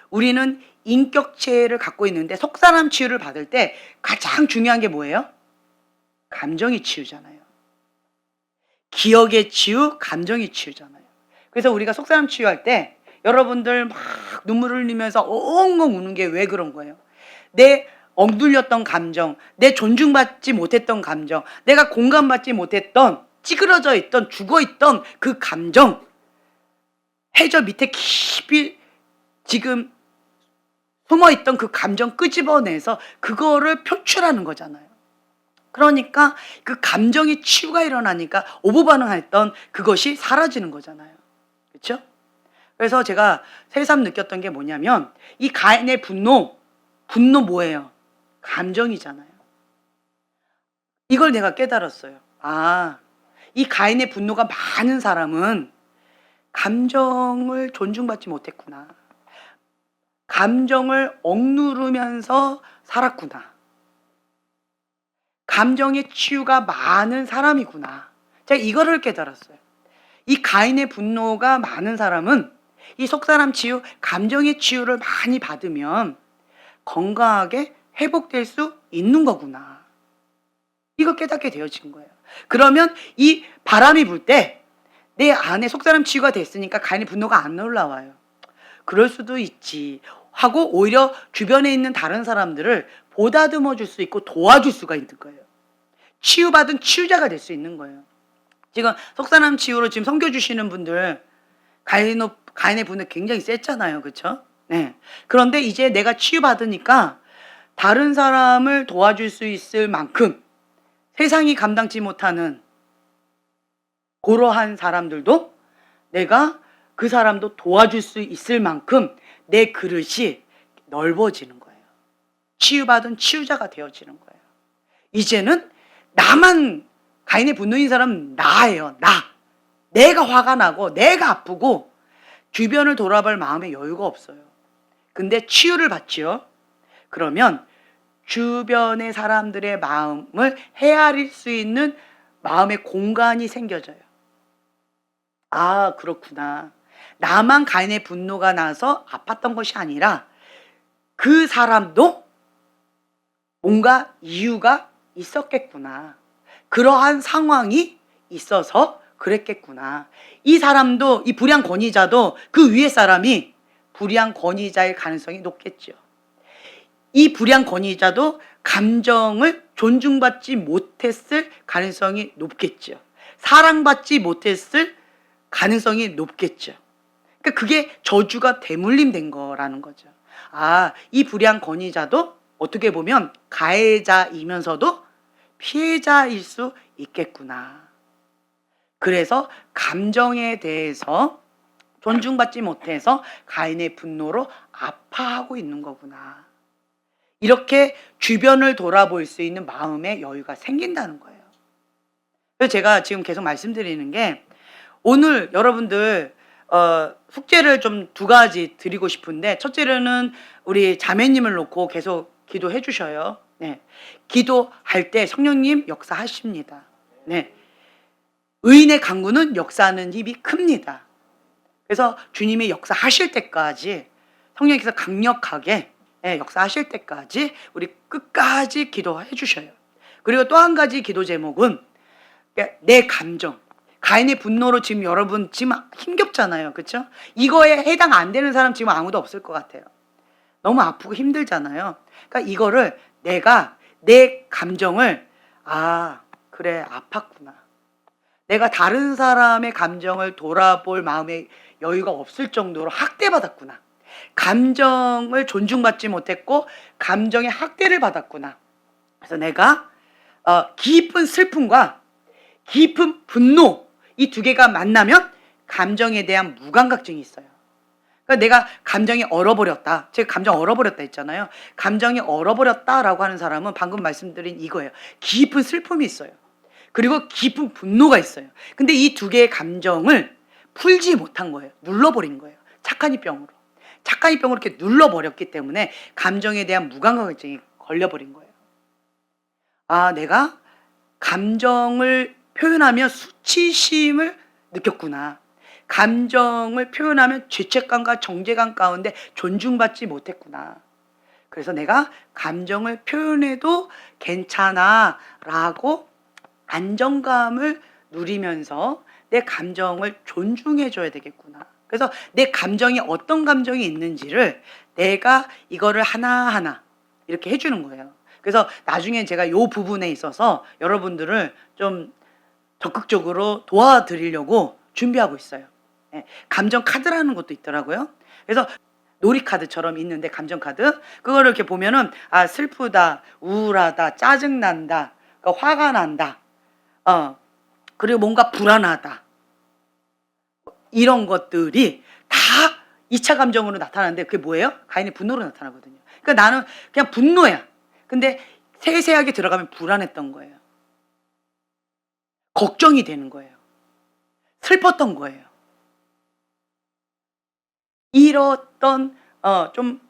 Speaker 1: 우리는 인격체를 갖고 있는데 속사람 치유를 받을 때 가장 중요한 게 뭐예요? 감정이 치유잖아요. 기억의 치유, 감정이 치유잖아요. 그래서 우리가 속사람 치유할 때 여러분들 막 눈물을 흘리면서 엉엉 우는 게 왜 그런 거예요? 내 억눌렸던 감정, 내 존중받지 못했던 감정, 내가 공감받지 못했던 찌그러져 있던 죽어있던 그 감정, 해저 밑에 깊이 지금 숨어있던 그 감정 끄집어내서 그거를 표출하는 거잖아요. 그러니까 그 감정의 치유가 일어나니까 오버반응했던 그것이 사라지는 거잖아요. 그렇죠? 그래서 제가 새삼 느꼈던 게 뭐냐면 이 가인의 분노 뭐예요? 감정이잖아요. 이걸 내가 깨달았어요. 이 가인의 분노가 많은 사람은 감정을 존중받지 못했구나. 감정을 억누르면서 살았구나. 감정의 치유가 많은 사람이구나. 제가 이거를 깨달았어요. 이 가인의 분노가 많은 사람은 이 속사람 치유, 감정의 치유를 많이 받으면 건강하게 회복될 수 있는 거구나. 이거 깨닫게 되어진 거예요. 그러면 이 바람이 불 때 내 안에 속사람 치유가 됐으니까 가인의 분노가 안 올라와요. 그럴 수도 있지 하고 오히려 주변에 있는 다른 사람들을 보다듬어 줄 수 있고 도와줄 수가 있는 거예요. 치유받은 치유자가 될 수 있는 거예요. 지금 속사람 치유로 지금 섬겨주시는 분들 가인의 분노 굉장히 셌잖아요. 그렇죠? 네. 그런데 이제 내가 치유받으니까 다른 사람을 도와줄 수 있을 만큼 세상이 감당치 못하는 그러한 사람들도 내가 그 사람도 도와줄 수 있을 만큼 내 그릇이 넓어지는 거예요. 치유받은 치유자가 되어지는 거예요. 이제는 나만 가인의 분노인 사람은 나예요. 내가 화가 나고 내가 아프고 주변을 돌아볼 마음의 여유가 없어요. 근데 치유를 받지요. 그러면 주변의 사람들의 마음을 헤아릴 수 있는 마음의 공간이 생겨져요. 그렇구나. 나만 가인의 분노가 나서 아팠던 것이 아니라 그 사람도 뭔가 이유가 있었겠구나. 그러한 상황이 있어서 그랬겠구나. 이 사람도, 이 불량 권위자도 그 위에 사람이 불량 권위자일 가능성이 높겠죠. 이 불량 권위자도 감정을 존중받지 못했을 가능성이 높겠죠. 사랑받지 못했을 가능성이 높겠죠. 그러니까 그게 저주가 대물림된 거라는 거죠. 아, 이 불의한 권위자도 어떻게 보면 가해자이면서도 피해자일 수 있겠구나. 그래서 감정에 대해서 존중받지 못해서 가인의 분노로 아파하고 있는 거구나. 이렇게 주변을 돌아볼 수 있는 마음의 여유가 생긴다는 거예요. 그래서 제가 지금 계속 말씀드리는 게, 오늘 여러분들 숙제를 좀 두 가지 드리고 싶은데, 첫째로는 우리 자매님을 놓고 계속 기도해 주셔요. 네. 기도할 때 성령님 역사하십니다. 네. 의인의 강구는 역사하는 힘이 큽니다. 그래서 주님이 역사하실 때까지, 성령께서 강력하게 역사하실 때까지 우리 끝까지 기도해 주셔요. 그리고 또 한 가지 기도 제목은 내 감정, 가인의 분노로 지금 여러분 지금 힘겹잖아요. 그렇죠? 이거에 해당 안 되는 사람 지금 아무도 없을 것 같아요. 너무 아프고 힘들잖아요. 그러니까 이거를 내가 내 감정을, 아 그래 아팠구나, 내가 다른 사람의 감정을 돌아볼 마음의 여유가 없을 정도로 학대받았구나, 감정을 존중받지 못했고 감정의 학대를 받았구나. 그래서 내가 깊은 슬픔과 깊은 분노, 이 두 개가 만나면 감정에 대한 무감각증이 있어요. 그러니까 내가 감정이 얼어버렸다. 제가 감정 얼어버렸다 했잖아요. 감정이 얼어버렸다라고 하는 사람은 방금 말씀드린 이거예요. 깊은 슬픔이 있어요. 그리고 깊은 분노가 있어요. 근데 이 두 개의 감정을 풀지 못한 거예요. 눌러버린 거예요. 착한 이병으로. 착한 이병으로 이렇게 눌러버렸기 때문에 감정에 대한 무감각증이 걸려버린 거예요. 아, 내가 감정을 표현하면 수치심을 느꼈구나. 감정을 표현하면 죄책감과 정죄감 가운데 존중받지 못했구나. 그래서 내가 감정을 표현해도 괜찮아 라고 안정감을 누리면서 내 감정을 존중해 줘야 되겠구나. 그래서 내 감정이 어떤 감정이 있는지를 내가 이거를 하나하나 이렇게 해주는 거예요. 그래서 나중에 제가 이 부분에 있어서 여러분들을 좀 적극적으로 도와드리려고 준비하고 있어요. 감정 카드라는 것도 있더라고요. 그래서 놀이카드처럼 있는데, 감정 카드, 그거를 이렇게 보면은 아, 슬프다, 우울하다, 짜증난다, 그러니까 화가 난다, 그리고 뭔가 불안하다, 이런 것들이 다 2차 감정으로 나타나는데, 그게 뭐예요? 가인의 분노로 나타나거든요. 그러니까 나는 그냥 분노야. 근데 세세하게 들어가면 불안했던 거예요. 걱정이 되는 거예요. 슬펐던 거예요. 이랬던 좀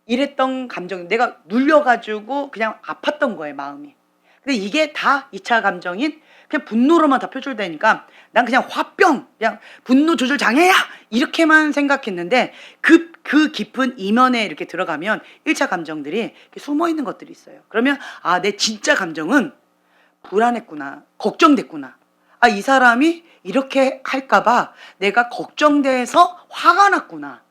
Speaker 1: 이랬던 감정, 내가 눌려가지고 그냥 아팠던 거예요, 마음이. 근데 이게 다 2차 감정인 그냥 분노로만 다 표출되니까 난 그냥 화병, 그냥 분노 조절 장애야, 이렇게만 생각했는데 그 깊은 이면에 이렇게 들어가면 1차 감정들이 이렇게 숨어 있는 것들이 있어요. 그러면 아, 내 진짜 감정은 불안했구나, 걱정됐구나. 아, 이 사람이 이렇게 할까봐 내가 걱정돼서 화가 났구나.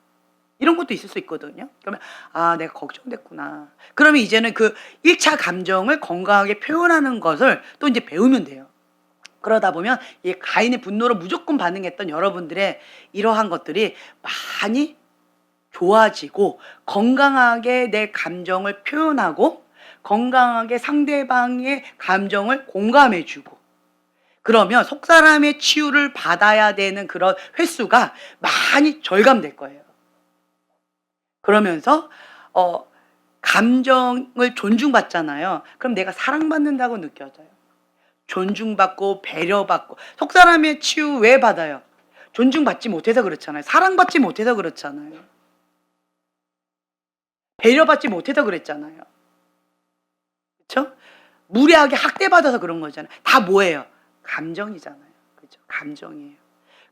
Speaker 1: 이런 것도 있을 수 있거든요. 그러면 아, 내가 걱정됐구나. 그러면 이제는 그 1차 감정을 건강하게 표현하는 것을 또 이제 배우면 돼요. 그러다 보면 이 가인의 분노로 무조건 반응했던 여러분들의 이러한 것들이 많이 좋아지고, 건강하게 내 감정을 표현하고 건강하게 상대방의 감정을 공감해주고, 그러면 속사람의 치유를 받아야 되는 그런 횟수가 많이 절감될 거예요. 그러면서 감정을 존중받잖아요. 그럼 내가 사랑받는다고 느껴져요. 존중받고 배려받고. 속사람의 치유 왜 받아요? 존중받지 못해서 그렇잖아요. 사랑받지 못해서 그렇잖아요. 배려받지 못해서 그랬잖아요. 그렇죠? 무례하게 학대받아서 그런 거잖아요. 다 뭐예요? 감정이잖아요. 그렇죠? 감정이에요.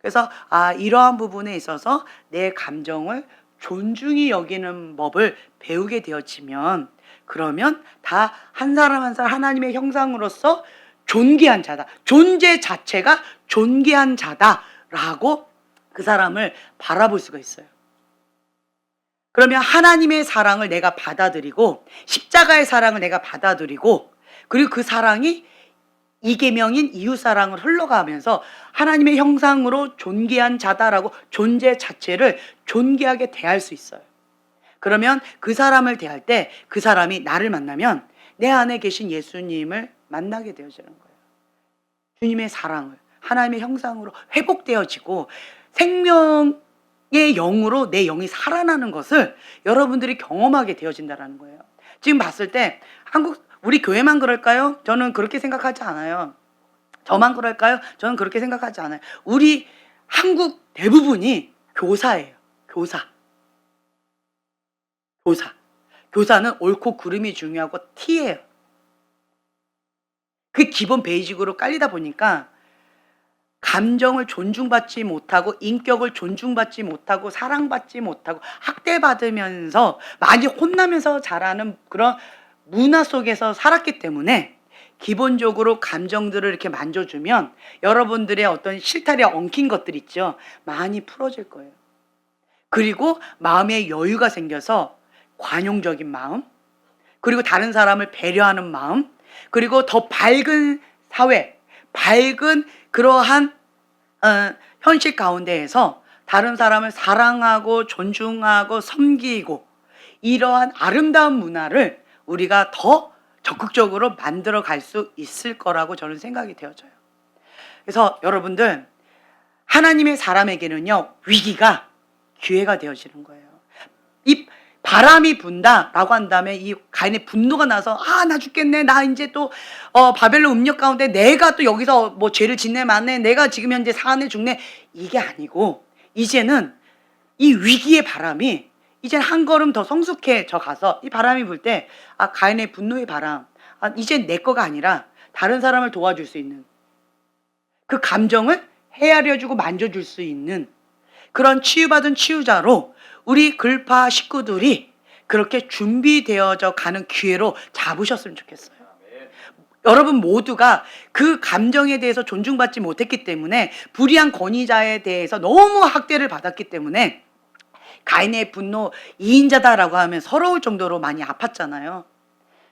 Speaker 1: 그래서 아, 이러한 부분에 있어서 내 감정을 존중히 여기는 법을 배우게 되어지면, 그러면 다 한 사람 한 사람 하나님의 형상으로서 존귀한 자다, 존재 자체가 존귀한 자다라고 그 사람을 바라볼 수가 있어요. 그러면 하나님의 사랑을 내가 받아들이고 십자가의 사랑을 내가 받아들이고, 그리고 그 사랑이 이계명인 이웃사랑을 흘러가면서 하나님의 형상으로 존귀한 자다라고 존재 자체를 존귀하게 대할 수 있어요. 그러면 그 사람을 대할 때 그 사람이 나를 만나면 내 안에 계신 예수님을 만나게 되어지는 거예요. 주님의 사랑을 하나님의 형상으로 회복되어지고 생명의 영으로 내 영이 살아나는 것을 여러분들이 경험하게 되어진다는 거예요. 지금 봤을 때 우리 교회만 그럴까요? 저는 그렇게 생각하지 않아요. 저만 그럴까요? 저는 그렇게 생각하지 않아요. 우리 한국 대부분이 교사예요. 교사는 옳고 그름이 중요하고 T예요. 그 기본 베이직으로 깔리다 보니까 감정을 존중받지 못하고 인격을 존중받지 못하고 사랑받지 못하고 학대받으면서 많이 혼나면서 자라는 그런 문화 속에서 살았기 때문에 기본적으로 감정들을 이렇게 만져주면 여러분들의 어떤 실타래 엉킨 것들 있죠. 많이 풀어질 거예요. 그리고 마음에 여유가 생겨서 관용적인 마음, 그리고 다른 사람을 배려하는 마음, 그리고 더 밝은 사회, 밝은 그러한 현실 가운데에서 다른 사람을 사랑하고 존중하고 섬기고 이러한 아름다운 문화를 우리가 더 적극적으로 만들어 갈 수 있을 거라고 저는 생각이 되어져요. 그래서 여러분들, 하나님의 사람에게는요, 위기가 기회가 되어지는 거예요. 이 바람이 분다라고 한다면 이 가인의 분노가 나서 나 죽겠네, 나 이제 또 바벨론 음력 가운데 내가 또 여기서 뭐 죄를 짓네 마네, 내가 지금 현재 사안에 죽네, 이게 아니고 이제는 이 위기의 바람이 이제 한 걸음 더 성숙해져 가서 이 바람이 불 때 가인의 분노의 바람, 이제 내 거가 아니라 다른 사람을 도와줄 수 있는, 그 감정을 헤아려주고 만져줄 수 있는 그런 치유받은 치유자로 우리 글파 식구들이 그렇게 준비되어져 가는 기회로 잡으셨으면 좋겠어요. 여러분 모두가 그 감정에 대해서 존중받지 못했기 때문에, 불의한 권위자에 대해서 너무 학대를 받았기 때문에 가인의 분노 2인자다라고 하면 서러울 정도로 많이 아팠잖아요.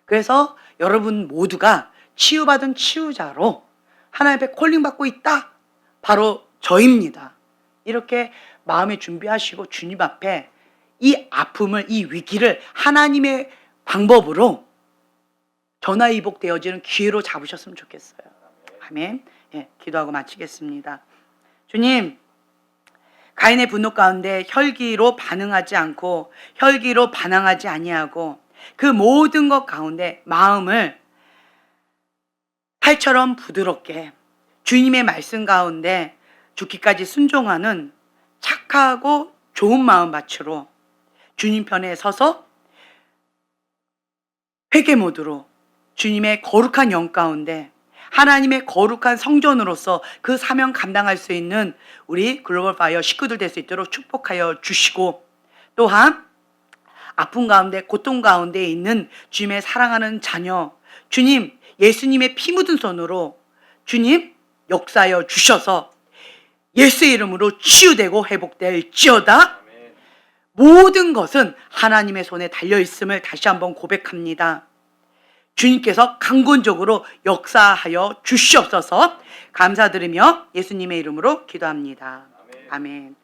Speaker 1: 그래서 여러분 모두가 치유받은 치유자로 하나님 앞에 콜링받고 있다, 바로 저입니다. 이렇게 마음에 준비하시고 주님 앞에 이 아픔을, 이 위기를 하나님의 방법으로 전화위복되어지는 기회로 잡으셨으면 좋겠어요. 아멘. 기도하고 마치겠습니다. 주님, 가인의 분노 가운데 혈기로 반응하지 않고 혈기로 반항하지 아니하고 그 모든 것 가운데 마음을 칼처럼 부드럽게 주님의 말씀 가운데 죽기까지 순종하는 착하고 좋은 마음밭으로 주님 편에 서서 회개 모드로 주님의 거룩한 영 가운데 하나님의 거룩한 성전으로서 그 사명 감당할 수 있는 우리 글로벌 파이어 식구들 될 수 있도록 축복하여 주시고, 또한 아픔 가운데 고통 가운데 있는 주님의 사랑하는 자녀, 주님 예수님의 피 묻은 손으로 주님 역사하여 주셔서 예수의 이름으로 치유되고 회복될지어다. 모든 것은 하나님의 손에 달려있음을 다시 한번 고백합니다. 주님께서 강권적으로 역사하여 주시옵소서. 감사드리며 예수님의 이름으로 기도합니다. 아멘.